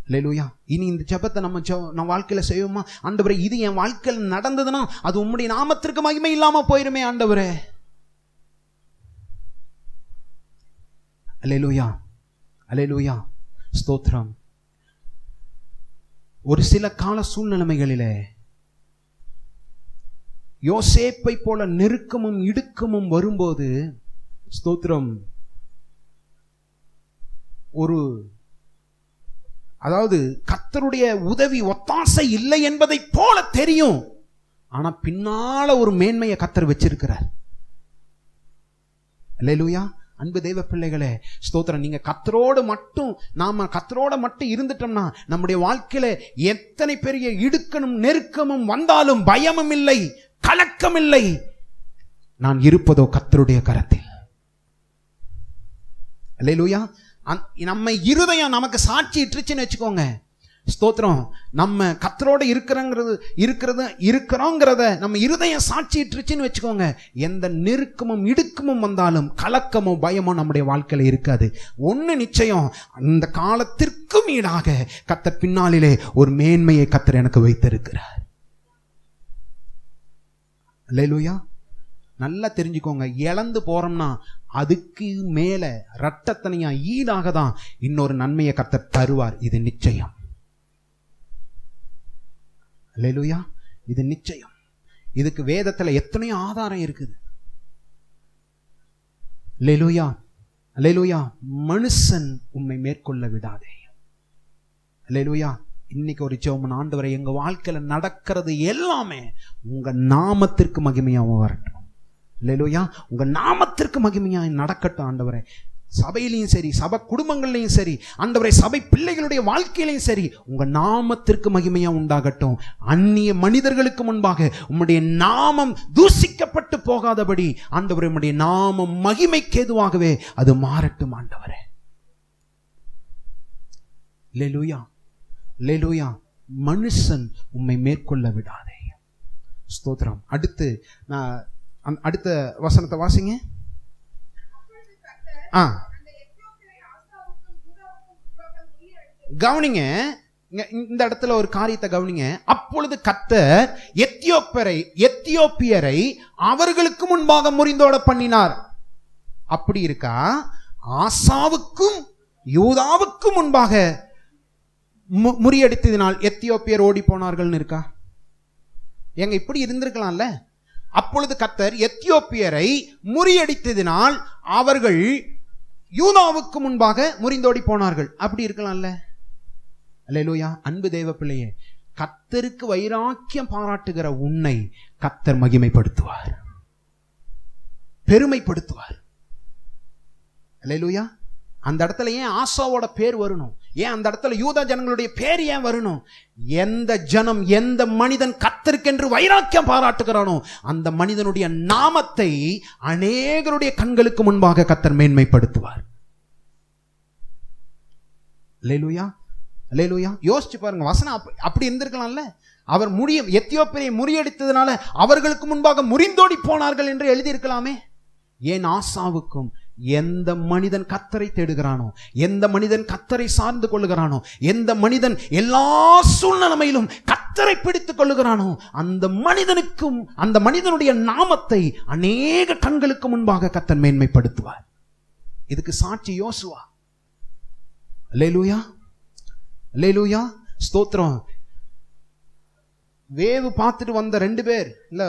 அல்லேலூயா. இனி இந்த ஜெபத்தை நம்ம வாழ்க்கையில செய்வோமா? ஆண்டவரே, இது என் வாழ்க்கையில் நடந்ததுன்னா அது உம்முடைய நாமத்திற்கு மகிமை இல்லாம போயிருமே ஆண்டவரே. அல்லேலூயா. அல்லேலூயா. ஸ்தோத்திரம். ஒரு சில கால சூழ்நிலைகளிலே யோசேப்பை போல நெருக்கமும் இடுக்கமும் வரும்போது, ஸ்தோத்திரம், அதாவது கர்த்தருடைய உதவி ஒத்தாசை இல்லை என்பதை போல தெரியும். ஆனா பின்னால ஒரு மேன்மையை கர்த்தர் வச்சிருக்கிறார். அல்லேலூயா. அன்பு தெய்வ பிள்ளைகளே, ஸ்தோத்திரம். நீங்க கர்த்தரோடு மட்டும், நாம கர்த்தரோட மட்டும் இருந்துட்டோம்னா நம்முடைய வாழ்க்கையில எத்தனை பெரிய இடுக்கணும் நெருக்கமும் வந்தாலும் பயமும் இல்லை, கலக்கம் இல்லை. நான் இருப்பதோ கர்த்தருடைய கரத்தில். அல்லேலூயா. நம்ம இருதயம் நமக்கு சாட்சி இட்டுருச்சுன்னு வச்சுக்கோங்க, ஸ்தோத்திரம், நம்ம கர்த்தரோட இருக்கிறோங்கிறத நம்ம இருதயம் சாட்சி இட்டுருச்சுன்னு வச்சுக்கோங்க, எந்த நெருக்கமும் இடுக்கமும் வந்தாலும் கலக்கமோ பயமோ நம்முடைய வாழ்க்கையில இருக்காது. ஒண்ணு நிச்சயம், அந்த காலத்திற்கும் ஈடாக கர்த்தர் பின்னாளிலே ஒரு மேன்மையை கர்த்தர் எனக்கு வைத்திருக்கிறார். அல்லேலூயா. நல்லா தெரிஞ்சுக்கோங்க, இழந்து போறோம்னா அதுக்கு மேல இரட்டத்தனையா ஈடாக தான் இன்னொரு நன்மையை கர்த்தர் தருவார். இது நிச்சயம். அல்லேலூயா. இது நிச்சயம். இதுக்கு வேதத்துல எத்தனையோ ஆதாரம் இருக்குது. அல்லேலூயா. அல்லேலூயா. மனுஷன் உம்மை மேற்கொள்ள விடாதே. அல்லேலூயா. இன்னைக்கு ஒரு ஜெபம், ஆண்டவரே, எங்க வாழ்க்கையில நடக்கிறது எல்லாமே உங்க நாமத்திற்கு மகிமையாகவும் வரட்டும். அல்லேலூயா. உங்க நாமத்திற்கு மகிமையாக நடக்கட்டும் ஆண்டவரே. சபையிலையும் சரி, சபை குடும்பங்கள்லையும் சரி, ஆண்டவரே, சபை பிள்ளைகளுடைய வாழ்க்கையிலையும் சரி, உங்க நாமத்திற்கு மகிமையா உண்டாகட்டும். அந்நிய மனிதர்களுக்கு முன்பாக உம்முடைய நாமம் தூசிக்கப்பட்டு போகாதபடி ஆண்டவரே, உம்முடைய நாமம் மகிமைக்கு ஏதுவாகவே அது மாறட்டும் ஆண்டவரே. அல்லேலூயா. அல்லேலூயா. மனுஷன் உம்மை மேற்கொள்ள விடாதே. ஸ்தோத்திரம். அடுத்த வசனத்தை வாசிங்க. கவனிங்க, இந்த இடத்துல ஒரு காரியத்தை கவனிங்க. அப்பொழுது கர்த்தர் எத்தியோப்பியரை அவர்களுக்கு முன்பாக முறிந்தோட பண்ணினார். அப்படி இருக்கா? ஆசாவுக்கும் யூதாவுக்கும் முன்பாக முறியடித்ததினால் எத்தியோப்பியர் ஓடி போனார்கள் இருக்கா? எங்க இப்படி இருந்திருக்கலாம்ல. அப்பொழுது கர்த்தர் எத்தியோப்பியரை முறியடித்ததினால் அவர்கள் யூதாவுக்கு முன்பாக முறிந்தோடி போனார்கள். அப்படி இருக்கலாம்ல. அல்லேலூயா. அன்பு தேவ பிள்ளையே, கர்த்தருக்கு வைராக்கியம் பாராட்டுகிற உன்னை கர்த்தர் மகிமைப்படுத்துவார், பெருமைப்படுத்துவார். அல்லேலூயா. அந்த இடத்துல ஏன் ஆசாவோட பேர் வரணும்? ஏன் அந்த இடத்துல யூதா ஜனங்களுடைய பேர் ஏன் வரணும்? எந்த ஜனம், எந்த மனிதன் கர்த்தருக்கென்று வைராக்கியம் பாராட்டுகிறானோ அந்த மனிதனுடைய நாமத்தை அநேகருடைய கண்களுக்கு முன்பாக கர்த்தர் மேன்மைப்படுத்துவார். அல்லேலூயா. அல்லேலூயா. யோசிச்சு பாருங்க, வசனம் அப்படி இருந்திருக்கலாம்ல. அவர் எத்தியோப்பியரை முறியடித்ததுனால அவர்களுக்கு முன்பாக முறிந்தோடி போனார்கள் என்று எழுதியிருக்கலாமே. ஏன் ஆசாவுக்கும் எந்த மனிதன் கர்த்தரை தேடுகிறானோ, எந்த மனிதன் கர்த்தரை சார்ந்து கொள்ளுகிறானோ, எந்த மனிதன் எல்லா சூழ்நிலையிலும் கர்த்தரை பிடித்துக் கொள்ளுகிறானோ அந்த மனிதனுக்கும், அந்த மனிதனுடைய நாமத்தை அநேக கண்களுக்கு முன்பாக கர்த்தர் மேன்மைப்படுத்துவார். இதுக்கு சாட்சி யோசுவா. அல்லேலூயா. அல்லேலூயா. ஸ்தோத்திரம். வேவு பார்த்துட்டு வந்த 2 பேர் இல்ல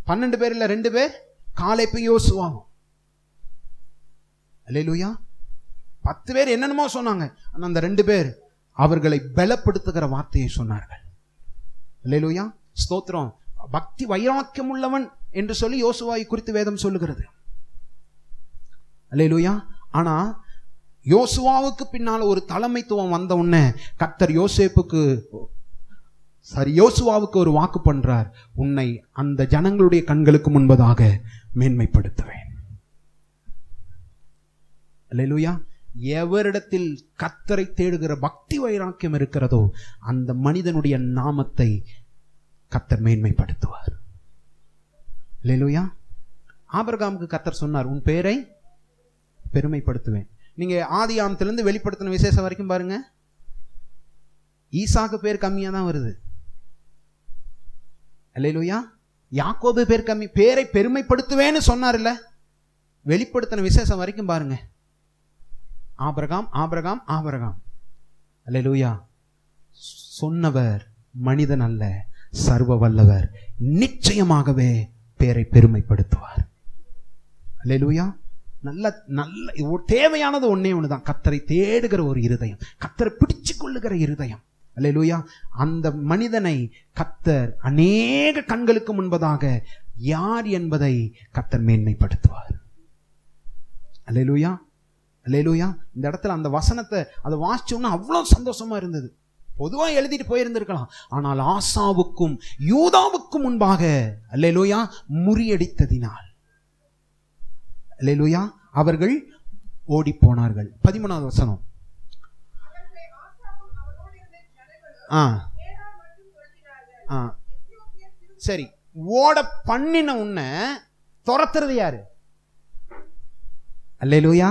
12 பேர் இல்ல 2 பேர், காலேப்பும் யோசுவாவும். அல்லேலூயா. 10 பேர் என்னென்னமோ சொன்னாங்க. ஆனா அந்த 2 பேர் அவர்களை பலப்படுத்துகிற வார்த்தையை சொன்னார்கள். அல்லேலூயா, ஸ்தோத்திரம். பக்தி வைராக்கியம் உள்ளவன் என்று சொல்லி யோசுவாவை குறித்து வேதம் சொல்லுகிறது. அல்லேலூயா. ஆனா யோசுவாவுக்கு பின்னால ஒரு தலைமைத்துவம் வந்த உடனே கர்த்தர் யோசுவாவுக்கு ஒரு வாக்கு பண்றார். உன்னை அந்த ஜனங்களுடைய கண்களுக்கு முன்பதாக மேன்மைப்படுத்துவேன். அல்லேலூயா. எவரிடத்தில் கர்த்தரை தேடுகிற பக்தி வைராக்கியம் இருக்கிறதோ அந்த மனிதனுடைய நாமத்தை கர்த்தர் மேன்மைப்படுத்துவார். அல்லேலூயா. ஆபிரகாமுக்கு கர்த்தர் சொன்னார், உன் பெயரை பெருமைப்படுத்துவேன். நீங்க ஆதியாமத்திலிருந்து வெளிப்படுத்தின விசேஷம் வரைக்கும் பாருங்க, ஈசாக்கு பேர் கம்மியா தான் வருது. அல்லேலூயா. யாக்கோபு பேர் கம்மி. பேரை பெருமைப்படுத்துவேன்னு சொன்னார் இல்ல, வெளிப்படுத்தின விசேஷம் வரைக்கும் பாருங்க, ஆபிரகாம் ஆபிரகாம் ஆபிரகாம். அல்லேலூயா. சொன்னவர் மனிதன் அல்ல, சர்வ வல்லவர். நிச்சயமாகவே பேரை பெருமைப்படுத்துவார். அல்லேலூயா. நல்ல நல்ல தேவையானது ஒன்னே ஒண்ணுதான், கர்த்தரை தேடுகிற ஒரு இருதயம், கர்த்தரை பிடிச்சு கொள்ளுகிற இருதயம். அல்லேலூயா. அந்த மனிதனை கர்த்தர் அநேக கண்களுக்கு முன்பதாக யார் என்பதை கர்த்தர் மேன்மைப்படுத்துவார். அல்லேலூயா. அல்லேலூயா. இந்த இடத்துல அந்த வசனத்தை அதை வாசிச்சோம்னா அவ்வளவு சந்தோஷமா இருந்தது. பொதுவா எழுதிட்டு போயிருந்திருக்கலாம், ஆனால் ஆசாவுக்கும் யூதாவுக்கும் முன்பாக அல்லேலூயா முறியடித்ததினால் அல்லேலூயா அவர்கள் ஓடி போனார்கள். 13வது வசனம். சரி, ஓட பண்ணின உன்னை துரத்துறது யாரு? அல்லேலூயா.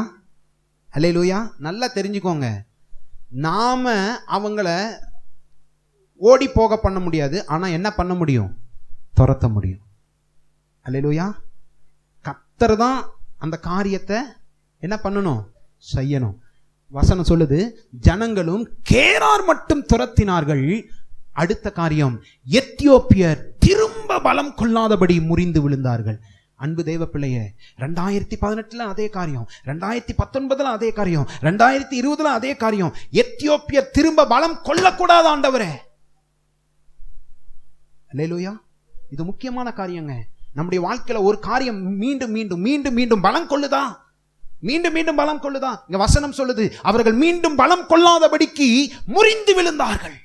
அல்லேலூயா. நல்லா தெரிஞ்சுக்கோங்க, நாம அவங்கள ஓடி போக பண்ண முடியாது, ஆனா என்ன பண்ண முடியும்? துரத்த முடியும். அல்லேலூயா. கர்த்தர் தான் அந்த காரியத்தை என்ன பண்ணணும்? செய்யணும். வசனம் சொல்லுது, ஜனங்களும் கேரார் மட்டும் துரத்தினார்கள். அடுத்த காரியம், எத்தியோப்பியர் திரும்ப பலம் கொள்ளாதபடி முறிந்து விழுந்தார்கள். அன்பு தேவ பிள்ளையே, 2018 அதே காரியம், 2019 அதே காரியம், 2020 அதே காரியம். எத்தியோப்பியர் திரும்ப பலம் கொள்ளக்கூடாது ஆண்டவரே. அல்லேலூயா. இது முக்கியமான காரியங்க. நம்முடைய வாழ்க்கையில ஒரு காரியம் மீண்டும் மீண்டும் மீண்டும் மீண்டும் பலம் கொள்ளுதா, மீண்டும் மீண்டும் பலம் கொள்ளுதா. இங்க வசனம் சொல்லுது, அவர்கள் மீண்டும் பலம் கொள்ளாதபடிக்கு முறிந்து விழுந்தார்கள்.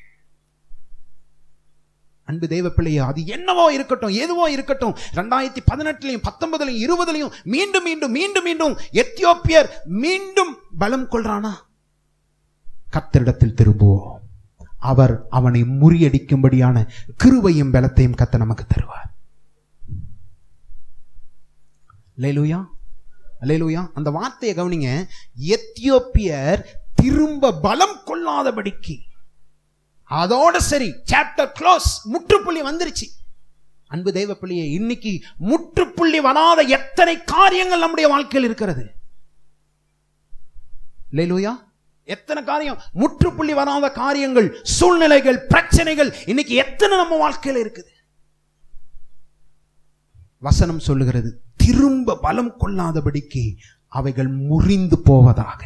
அன்பு தேவ பிள்ளையா, அது என்னவோ இருக்கட்டும், எதுவோ இருக்கட்டும், 2018 19 20 மீண்டும் மீண்டும் மீண்டும் மீண்டும் எத்தியோப்பியர் மீண்டும் பலம் கொள்றானா? கர்த்தரிடத்தில் திரும்புவோம். அவர் அவனை முறியடிக்கும்படியான கிருபையும் பலத்தையும் கர்த்தர் நமக்கு தருவார். அல்லேலூயா. அல்லேலூயா. அந்த வார்த்தையை கவனிங்க, எத்தியோப்பியர் திரும்ப பலம் கொள்ளாதபடிக்கு. அதோட சரி, சாப்டர் க்ளோஸ், முற்றுப்புள்ளி வந்துருச்சு. அன்பு தெய்வ பிள்ளையே, இன்னைக்கு முற்றுப்புள்ளி வராத எத்தனை காரியங்கள் நம்முடைய வாழ்க்கையில் இருக்கிறது. அல்லேலூயா. எத்தனை காரியம், முற்றுப்புள்ளி வராத காரியங்கள், சூழ்நிலைகள், பிரச்சனைகள் இன்னைக்கு எத்தனை நம்ம வாழ்க்கையில் இருக்குது. வசனம் சொல்லுகிறது, திரும்ப பலம் கொள்ளாதபடிக்கு அவைகள் முறிந்து போவதாக.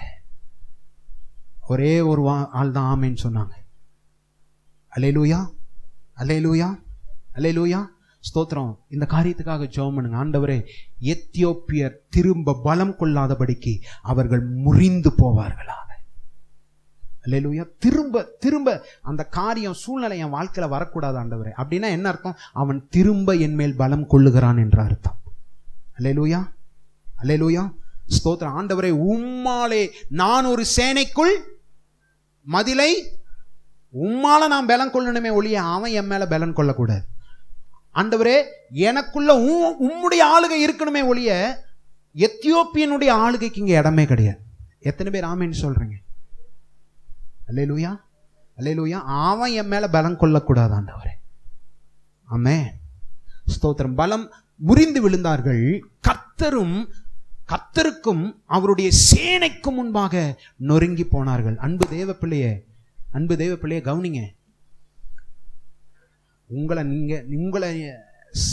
ஒரே ஒரு ஆள் தான் ஆமென் சொன்னாங்க. அல்லேலூயா. அல்லேலூயா. அல்லேலூயா. ஸ்தோத்திரம். இந்த காரியத்துக்காக ஜெபம் பண்ணுங்க. ஆண்டவரே, எத்தியோப்பியர் திரும்ப பலம் கொள்ளாதபடிக்கு அவர்கள் முறிந்து போவார்களாக. அல்லேலூயா. திரும்ப திரும்ப அந்த காரியம், சூழ்நிலை என் வாழ்க்கையில வரக்கூடாது ஆண்டவரே. அப்படின்னா என்ன அர்த்தம்? அவன் திரும்ப என் மேல் பலம் கொள்ளுகிறான் என்ற அர்த்தம். அல்லேலூயா. அல்லேலூயா. ஸ்தோத்திரம். ஆண்டவரே, உம்மாலே நான் ஒரு சேனைக்குள் மதிலை, உம்மால நான் பலம் கொள்ளணுமே ஒழிய அவன் என் மேல பலம் கொள்ளக்கூடாது. ஆண்டவரே, எனக்குள்ள உம்முடைய ஆளுகை இருக்கணுமே ஒழிய எத்தியோப்பியனுடைய ஆளுகைக்கு இங்க இடமே கிடையாது. எத்தனை பேர் ஆமென் சொல்றீங்க? அல்லேலூயா. அல்லேலூயா. அவன் என் மேல பலம் கொள்ளக்கூடாது ஆண்டவரே. ஆமென். ஸ்தோத்திரம். பலம் முறிந்து விழுந்தார்கள். கர்த்தருக்கும் அவருடைய சேனைக்கும் முன்பாக நொறுங்கி போனார்கள். அன்பு தேவ பிள்ளையே, அன்பு தெய்வ பிள்ளையை கவனிங்க. உங்களை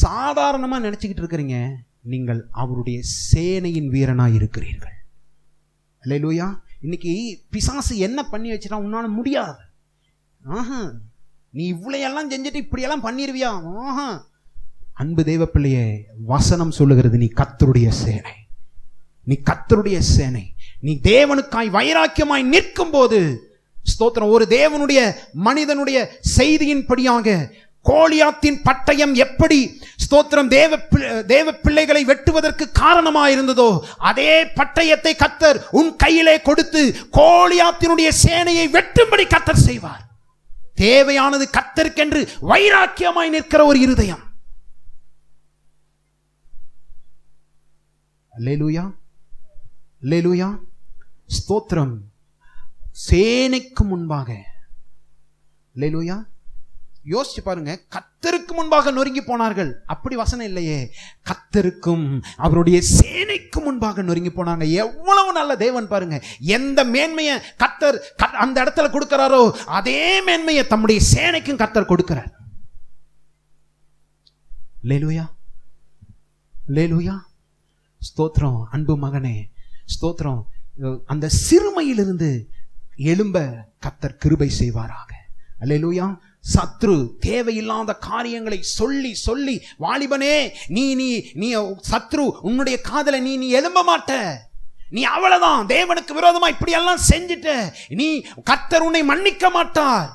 சாதாரணமா நினைச்சுக்கிட்டு இருக்கிறீங்க. நீங்கள் அவருடைய சேனையின் வீரனாய் இருக்கிறீர்கள். அல்லேலூயா. இன்னைக்கு பிசாசு என்ன பண்ணி வச்சுட்டா, உன்னால முடியாது, நீ இவ்வளையெல்லாம் செஞ்சுட்டு இப்படியெல்லாம் பண்ணிருவியா? அன்பு தேவ பிள்ளையே, வசனம் சொல்லுகிறது, நீ கர்த்தருடைய சேனை, நீ கர்த்தருடைய சேனை. நீ தேவனுக்காய் வைராக்கியமாய் நிற்கும் போது, ஸ்தோத்திரம், ஒரு தேவனுடைய மனிதனுடைய செய்தியின்படியாக கோலியாத்தின் பட்டயம் எப்படி ஸ்தோத்திரம் தேவ பிள்ளைகளை வெட்டுவதற்கு காரணமாயிருந்ததோ, அதே பட்டயத்தை கர்த்தர் உன் கையிலே கொடுத்து கோலியாத்தினுடைய சேனையை வெட்டும்படி கர்த்தர் செய்வார். தேவையானது கர்த்தருக்கென்று வைராக்கியமாய் நிற்கிற ஒரு இருதயம். அல்லேலூயா, அல்லேலூயா, ஸ்தோத்திரம். சேனைக்கு முன்பாக, அல்லேலூயா, யோசிச்சு பாருங்க, கர்த்தருக்கு முன்பாக நொறுங்கி போனார்கள். அப்படி வசனம் இல்லையே, கர்த்தருக்கும் அவருடைய சேனைக்கு முன்பாக நொறுங்கி போனாங்க. எவ்வளவு நல்ல தேவன் பாருங்க. எந்த மேன்மையை கர்த்தர் அந்த இடத்துல கொடுக்கிறாரோ, அதே மேன்மையை தம்முடைய சேனைக்கும் கர்த்தர் கொடுக்கிறார். அல்லேலூயா, அல்லேலூயா, ஸ்தோத்திரம். அன்பு மகனே, ஸ்தோத்திரம். அந்த சிறுமையிலிருந்து எழும்ப கர்த்தர் கிருபை செய்வாராக. அல்லேலூயா. சத்ரு தேவையில்லாத காரியங்களை சொல்லி சொல்லி, வாலிபனே, நீ நீ நீ சத்ரு உன்னுடைய காதல நீ நீ எழும்ப மாட்ட, நீ அவ்வளவுதான், தேவனுக்கு விரோதமா இப்படி எல்லாம் செஞ்சிட்ட, நீ கர்த்தர் உன்னை மன்னிக்க மாட்டார்.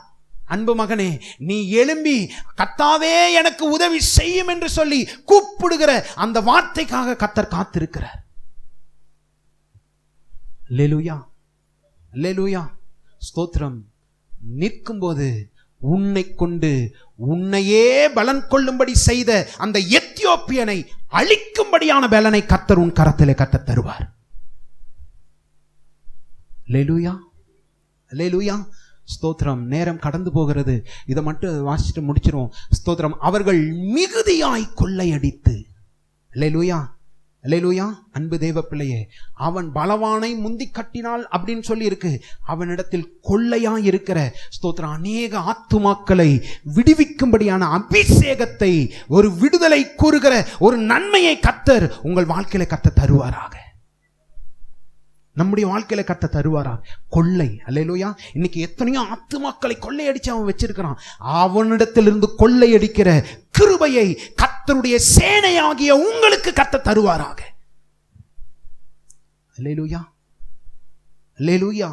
அன்பு மகனே, நீ எழும்பி கர்த்தாவே எனக்கு உதவி செய்யும் என்று சொல்லி கூப்பிடுகிற அந்த வார்த்தைக்காக கர்த்தர் காத்திருக்கிறார். அல்லேலூயா, அல்லேலூயா, ஸ்தோத்திரம். நிற்கும் போது உன்னை கொண்டு உன்னையே பலன் கொள்ளும்படி செய்த அந்த எத்தியோப்பியனை அழிக்கும்படியான பலனை கர்த்தர் உன் கரத்திலே கர்த்தர் தருவார். அல்லேலூயா, அல்லேலூயா, ஸ்தோத்திரம். நேரம் கடந்து போகிறது, இதை மட்டும் வாசிச்சுட்டு முடிச்சிருவோம். ஸ்தோத்திரம். அவர்கள் மிகுதியாய் கொள்ளையடித்து, அல்லேலூயா, அல்லேலூயா, அன்பு தேவ பிள்ளையே, அவன் பலவானை முந்தி கட்டினாள் அப்படின்னு சொல்லி இருக்கு. அவனிடத்தில் கொள்ளையா இருக்கிற ஸ்தோத்திரம் அநேக ஆத்துமாக்களை விடுவிக்கும்படியான அபிஷேகத்தை, ஒரு விடுதலை கூறுகிற ஒரு நன்மையை கர்த்தர் உங்கள் வாழ்க்கையில கர்த்தர் தருவாராக. நம்முடைய வாழ்க்கையில கர்த்தர் தருவாரா? கொள்ளை. அல்லேலூயா. இன்னைக்கு எத்தனையோ ஆத்துமாக்களை கொள்ளையடிச்சு அவன் வச்சிருக்கிறான். அவனிடத்திலிருந்து கொள்ளையடிக்கிற கிருபையை கர்த்தருடைய சேனையாகிய உங்களுக்கு கர்த்தர் தருவாராக. அல்லேலூயா, அல்லேலூயா,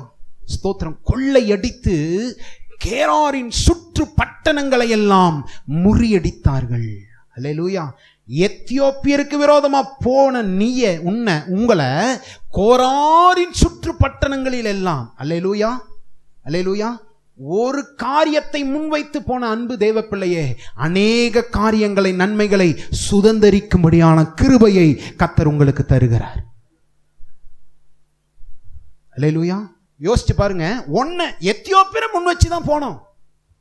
ஸ்தோத்திரம். கொள்ளையடித்து கேராரின் சுற்று பட்டணங்களை எல்லாம் முறியடித்தார்கள். அல்லேலூயா. எத்தியோப்பியருக்கு விரோதமா போன உங்களை கோராரின் சுற்று பட்டணங்களில் எல்லாம், அல்லேலூயா, அல்லேலூயா, ஒரு காரியத்தை முன்வைத்து போன அன்பு தேவ பிள்ளையே, அநேக காரியங்களை, நன்மைகளை சுதந்தரிக்கும்படியான கிருபையை கர்த்தர் உங்களுக்கு தருகிறார். அல்லேலூயா. யோசிச்சு பாருங்க, எத்தியோப்பியரை முன் வச்சுதான் போனோம்.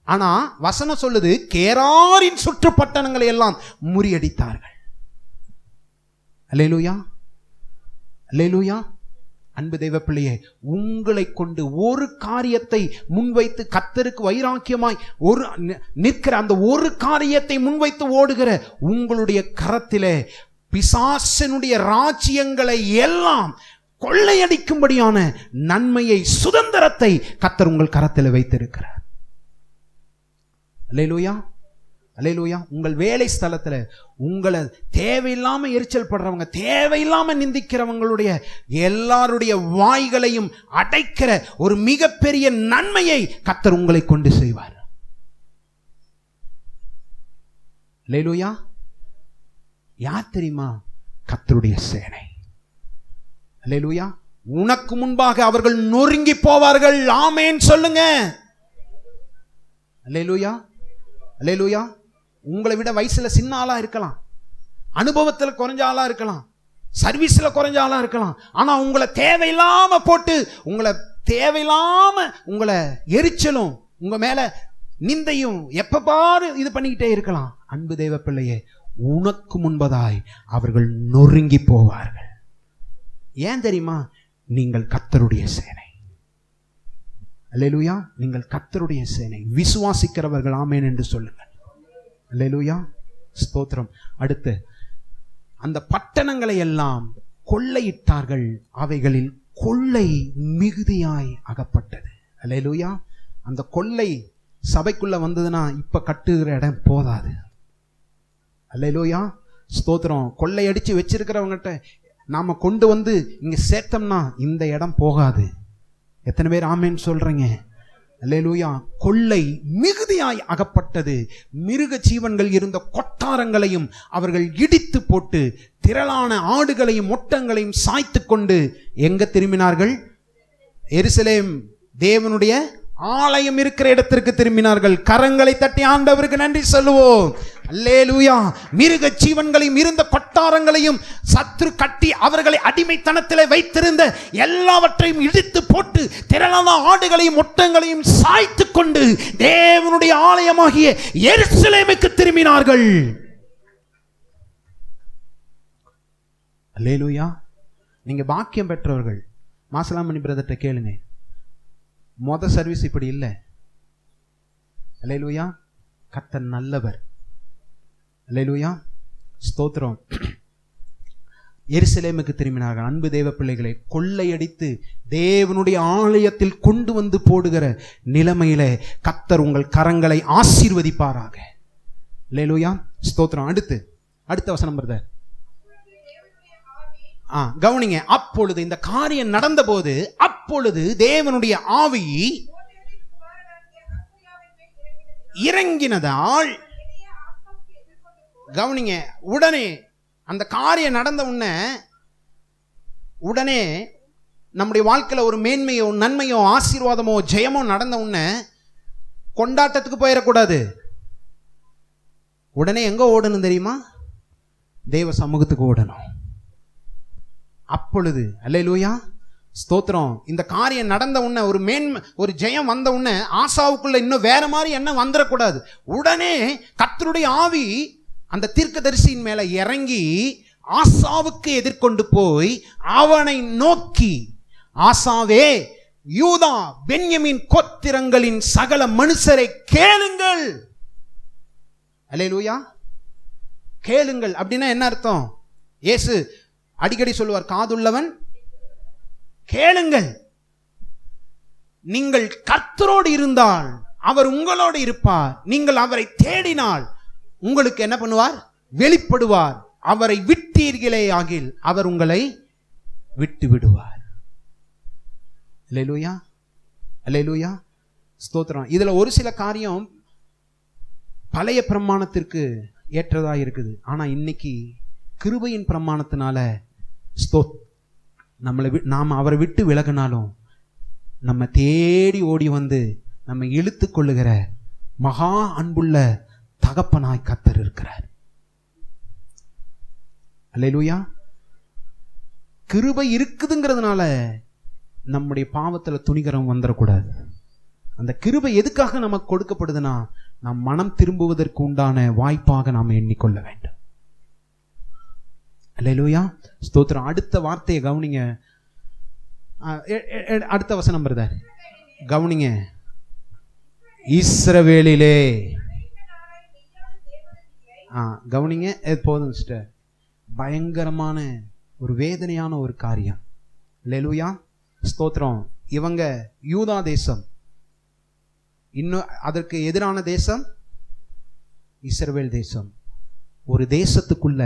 ஆனா வசனம் சொல்லுது, கேராரின் சுற்று பட்டணங்களை எல்லாம் முறியடித்தார்கள். அல்லேலூயா, அல்லேலூயா. அன்பு தெய்வ பிள்ளையே, உங்களை கொண்டு ஒரு காரியத்தை முன்வைத்து கர்த்தருக்கு வைராக்கியமாய் ஒரு நிற்கிற அந்த ஒரு காரியத்தை முன்வைத்து ஓடுகிற உங்களுடைய கரத்திலே பிசாசனுடைய ராஜ்யங்களை எல்லாம் கொள்ளையடிக்கும்படியான நன்மையை, சுதந்திரத்தை கர்த்தர் உங்கள் கரத்தில் வைத்திருக்கிறார். அல்லேலூயா, அல்லேலூயா. உங்கள் வேலை ஸ்தலத்துல உங்களை தேவையில்லாம எரிச்சல் படுறவங்க, தேவையில்லாம நிந்திக்கிறவங்களுடைய எல்லாருடைய வாய்களையும் அடைக்கிற ஒரு மிகப்பெரிய நன்மையை கர்த்தர் உங்களை கொண்டு செய்வார். அல்லேலூயா. யார் தெரியுமா? கர்த்தருடைய சேனை. அல்லேலூயா. உனக்கு முன்பாக அவர்கள் நொறுங்கி போவார்கள். ஆமென் சொல்லுங்க. அல்லேலூயா, அல்லேலூயா. உங்களை விட வயசுல சின்ன ஆளா இருக்கலாம், அனுபவத்தில் குறைஞ்ச ஆளா இருக்கலாம், சர்வீஸ்ல குறைஞ்ச ஆளா இருக்கலாம். ஆனா உங்களை தேவையில்லாம போட்டு, உங்களை தேவையில்லாம உங்களை எரிச்சலும் உங்க மேல நிந்தையும் எப்ப பாரு இது பண்ணிக்கிட்டே இருக்கலாம். அன்பு தேவ பிள்ளையே, உனக்கு முன்பதாய் அவர்கள் நொறுங்கி போவார்கள். ஏன் தெரியுமா? நீங்கள் கர்த்தருடைய சேனை. அல்லேலூயா. நீங்கள் கர்த்தருடைய சேனை. விசுவாசிக்கிறவர்கள் ஆமென் என்று சொல்லுங்கள். அல்லேலூயா, ஸ்தோத்திரம். அடுத்து, அந்த பட்டணங்களை எல்லாம் கொள்ளையிட்டார்கள், அவைகளில் கொள்ளை மிகுதியாய் அகப்பட்டது. அல்லேலூயா. அந்த கொள்ளை சபைக்குள்ள வந்ததுன்னா இப்ப கட்டுகிற இடம் போதாது. அல்லேலூயா, ஸ்தோத்திரம். கொள்ளை அடிச்சு வச்சிருக்கிறவங்ககிட்ட நாம கொண்டு வந்து இங்க சேர்த்தோம்னா இந்த இடம் போகாது. எத்தனை பேர் ஆமேன்னு சொல்றீங்க? அல்லேலூயா. கொள்ளை மிகுதியாய் அகப்பட்டது. மிருக ஜீவன்கள் இருந்த கொட்டாரங்களையும் அவர்கள் இடித்து போட்டு திரளான ஆடுகளையும் ஒட்டங்களையும் சாய்த்து கொண்டு எங்க திரும்பினார்கள்? எருசலேம் தேவனுடைய ஆலயம் இருக்கிற இடத்திற்கு திரும்பினார்கள். கரங்களை தட்டி ஆண்டவருக்கு நன்றி சொல்லுவோம். அல்லேலூயா. மிருக ஜீவன்களையும் இருந்த கொட்டாரங்களையும் சத்துரு கட்டி அவர்களை அடிமைத்தனத்திலே வைத்திருந்த எல்லாவற்றையும் இடித்து போட்டு திரளான ஆடுகளையும் ஒட்டங்களையும் சாய்த்து கொண்டு தேவனுடைய ஆலயமாகிய எருசலேமுக்கு திரும்பினார்கள். அல்லேலூயா. நீங்க பாக்கியம் பெற்றவர்கள். மாசலாமணி பிரதர்ட்ட கேளுங்க. மொத சர்வீஸ் இப்படி இல்லை. அல்லேலூயா. கர்த்தர் நல்லவர். அல்லேலூயா, ஸ்தோத்திரம். எருசலேமுக்கு திரும்பினார்கள். அன்பு தேவ பிள்ளைகளை கொள்ளையடித்து தேவனுடைய ஆலயத்தில் கொண்டு வந்து போடுகிற நிலைமையில கர்த்தர் உங்கள் கரங்களை ஆசீர்வதிப்பாராக. அல்லேலூயா, ஸ்தோத்திரம். அடுத்த வசனம் பிரதர். கவனிங்க. அப்பொழுது இந்த காரியம் நடந்த போது அப்பொழுது தேவனுடைய ஆவி இறங்கினதால், கவனிங்க, உடனே அந்த காரியம் நடந்த உடனே நம்முடைய வாழ்க்கையில் ஒரு மேன்மையோ நன்மையோ ஆசீர்வாதமோ ஜெயமோ நடந்த உடனே கொண்டாட்டத்துக்கு போயிடக்கூடாது. உடனே எங்க ஓடணும் தெரியுமா? தேவ சமூகத்துக்கு ஓடணும். அப்பொழுது அல்லேலூயா, ஸ்தோத்திரம். இந்த காரியம் நடந்த உடனே ஒரு மேன்மை ஒரு ஜெயம் வந்த உடனே ஆசாவுக்குள்ள இன்னும் வேற மாதிரி எண்ணம் வந்துடக்கூடாது. உடனே கர்த்தருடைய ஆவி அந்த தீர்க்கதரிசியின் மேல இறங்கி ஆசாவுக்கு எதிர்கொண்டு போய் அவனை நோக்கி, ஆசாவே, யூதா பென்யமீன் கோத்திரங்களின் சகல மனுஷரை கேளுங்கள். அல்லேலூயா. கேளுங்கள் அப்படின்னா என்ன அர்த்தம்? இயேசு அடிக்கடி சொல்லுவார், காதுள்ளவன் கேளுங்கள். நீங்கள் கர்த்தரோடு இருந்தால் அவர் உங்களோடு இருப்பார். நீங்கள் அவரை தேடினால் உங்களுக்கு என்ன பண்ணுவார்? வெளிப்படுவார். அவரை விட்டீர்களே ஆகில் அவர் உங்களை விட்டு விடுவார். அல்லேலூயா, அல்லேலூயா, ஸ்தோத்திரம். இதுல ஒரு சில காரியம் பழைய பிரமாணத்திற்கு ஏற்றதா இருக்குது. ஆனா இன்னைக்கு கிருபையின் பிரமாணத்தினால நாம அவரை விட்டு விலகினாலும் நம்ம தேடி ஓடி வந்து நம்ம இழுத்து கொள்ளுகிற மகா அன்புள்ள தகப்பனாய் கர்த்தர் இருக்கிறார். அல்லேலூயா. கிருபை இருக்குதுங்கிறதுனால நம்முடைய பாவத்துல துணிகரம் வந்துடக்கூடாது. அந்த கிருபை எதுக்காக நமக்கு கொடுக்கப்படுதுன்னா நாம் மனம் திரும்புவதற்கு உண்டான வாய்ப்பாக நாம் எண்ணிக்கொள்ள வேண்டும். அல்லேலூயா, ஸ்தோத்திரம். அடுத்த வார்த்தையை கவனிங்க. அடுத்த வசனம் பிரதர் கவனிங்க. இஸ்ரவேலிலே, கவனிங்க, போதும் சிஸ்டர். பயங்கரமான ஒரு வேதனையான ஒரு காரியம். அல்லேலூயா, ஸ்தோத்திரம். இவங்க யூதா தேசம், இன்னும் அதற்கு எதிரான தேசம் இஸ்ரவேல் தேசம். ஒரு தேசத்துக்குள்ள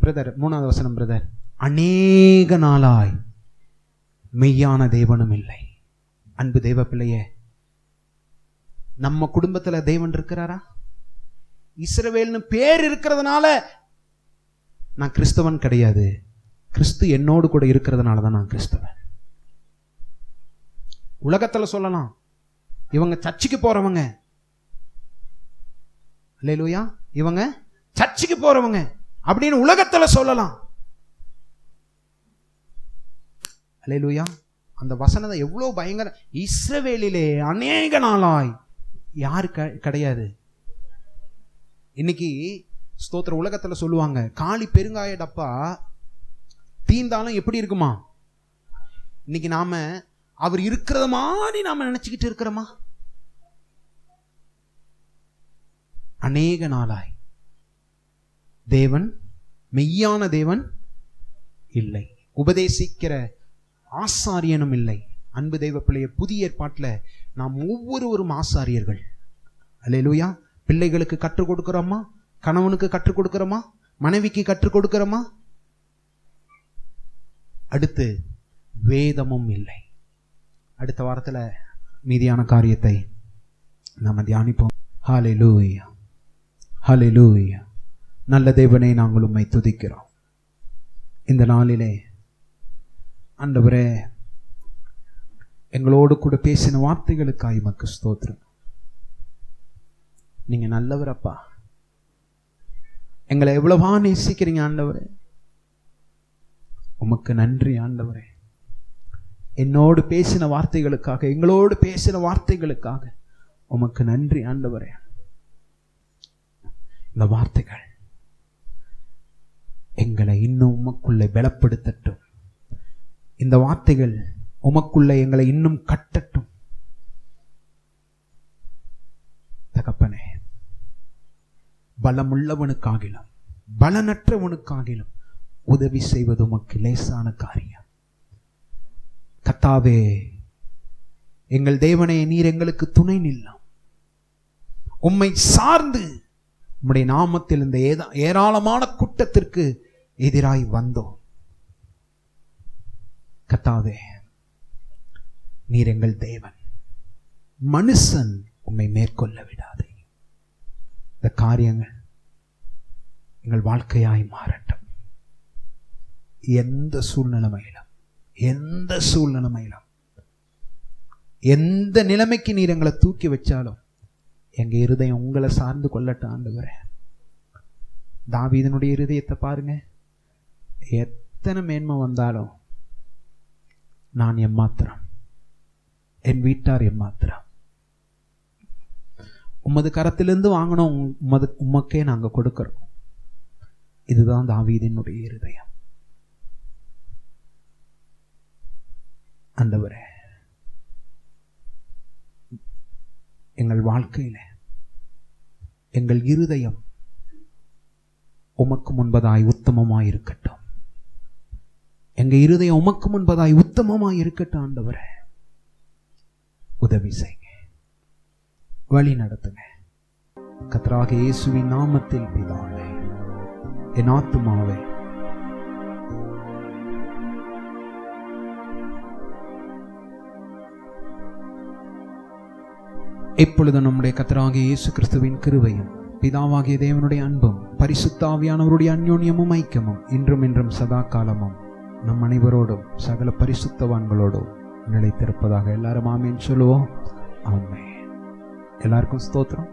பிரதர் 3வது வசனம் பிரதர், அநேக நாளாய் மெய்யான தேவனும் இல்லை. அன்பு தேவ பிள்ளையே, நம்ம குடும்பத்துல தேவன் இருக்கிறாரா? இஸ்ரவேல்னு பேர் இருக்கிறதுனால நான் கிறிஸ்தவன் கிடையாது. கிறிஸ்து என்னோடு கூட இருக்கிறதுனால தான் நான் கிறிஸ்தவன். உலகத்துல சொல்லலாம் இவங்க சர்ச்சுக்கு போறவங்க, அல்லேலூயா, இவங்க சர்ச்சுக்கு போறவங்க அப்படின்னு உலகத்துல சொல்லலாம். அல்லேலூயா. அந்த வசனத்தை எவ்வளவு பயங்கர. இஸ்ரவேலிலே அநேக நாளாய் யாரு கிடையாது. இன்னைக்கு ஸ்தோத்திர உலகத்துல சொல்லுவாங்க, காளி பெருங்காய டப்பா தீந்தாலும் எப்படி இருக்குமா? இன்னைக்கு நாம அவர் இருக்கிறத மாதிரி நாம நினைச்சுக்கிட்டு இருக்கிறோமா? அநேக நாளாய் தேவன், மெய்யான தேவன் இல்லை. உபதேசிக்கிற ஆசாரியனும் இல்லை. அன்பு தெய்வ பிள்ளைய, புதிய ஏற்பாட்டில் நாம் ஒவ்வொருவரும் ஆசாரியர்கள். அல்லேலூயா. பிள்ளைகளுக்கு கற்றுக் கொடுக்கிறோமா? கணவனுக்கு கற்றுக் கொடுக்கிறோமா? மனைவிக்கு கற்றுக் கொடுக்கிறோமா? அடுத்து வேதமும் இல்லை. அடுத்த வாரத்தில் மீதியான காரியத்தை நாம் தியானிப்போம். ஹல்லேலூயா, ஹல்லேலூயா. நல்ல தேவனே, நாங்கள் உம்மை துதிக்கிறோம். இந்த நாளிலே ஆண்டவரே, எங்களோடு கூட பேசின வார்த்தைகளுக்காய் உமக்கு ஸ்தோத்திரம். நீங்க நல்லவரப்பா. எங்களை எவ்வளவா நேசிக்கிறீங்க ஆண்டவரே. உமக்கு நன்றி ஆண்டவரே. என்னோடு பேசின வார்த்தைகளுக்காக, எங்களோடு பேசின வார்த்தைகளுக்காக உமக்கு நன்றி ஆண்டவரே. இந்த வார்த்தைகள் எங்களை இன்னும் உமக்குள்ளே பலப்படுத்தட்டும். இந்த வார்த்தைகள் உமக்குள்ளே எங்களை இன்னும் கட்டட்டும். தகப்பனே, பலமுள்ளவனுக்காகிலும் பலனற்றவனுக்காகிலும் உதவி செய்வது உமக்கு லேசான காரியம். கர்த்தாவே, எங்கள் தேவனே, நீர் எங்களுக்கு துணை நில்லாம். உம்மை சார்ந்து உம்முடைய நாமத்தில் இந்த ஏராளமான கூட்டத்திற்கு எதிராய் வந்தோம். கர்த்தாவே, நீர் எங்கள் தேவன். மனுஷன் உம்மை மேற்கொள்ள விடாதே. இந்த காரியங்கள் எங்கள் வாழ்க்கையாய் மாறட்டும். எந்த சூழ்நிலைமையிலும், எந்த சூழ்நிலைமையிலும், எந்த நிலைமைக்கு நீர் எங்களை தூக்கி வச்சாலும் எங்க இருதயம் உங்களை சார்ந்து கொள்ளட்டும் ஆண்டவரே. தாவீதனுடைய இருதயத்தை பாருங்க. எத்தனை மேன்மை வந்தாலும் நான் எம்மாத்திரம், என் வீட்டார் எம்மாத்திரம். உமது கரத்திலிருந்து வாங்கணும், உமக்கே நாங்க கொடுக்கிறோம். இதுதான் தாவீதினுடைய இருதயம். ஆண்டவரே, எங்கள் வாழ்க்கையில எங்கள் இருதயம் உமக்கு முன்பதாய் உத்தமமாய் இருக்கட்டும். எங்க இருதயம் உமக்கு முன்பதாய் உத்தமமாய் இருக்கட்டும். ஆண்டவரே, உதவி செய்யுங்க, வழி நடத்துங்க. கர்த்தராகிய இயேசுவின் நாமத்தில் பிதாவே. என் ஆத்துமாவே இப்பொழுது நம்முடைய கர்த்தராகிய இயேசு கிறிஸ்துவின் கிருபையும் பிதாவாகிய தேவனுடைய அன்பும் பரிசுத்த ஆவியானவருடைய அந்யோன்யமும் ஐக்கியமும் இன்றும் என்றும் சதா காலமும் நம் அனைவரோடும் சகல பரிசுத்தவான்களோடும் நிலைத்திருப்பதாக. எல்லாரும் ஆமென் சொல்லுவோம். ஆமென். எல்லாருக்கும் ஸ்தோத்திரம்.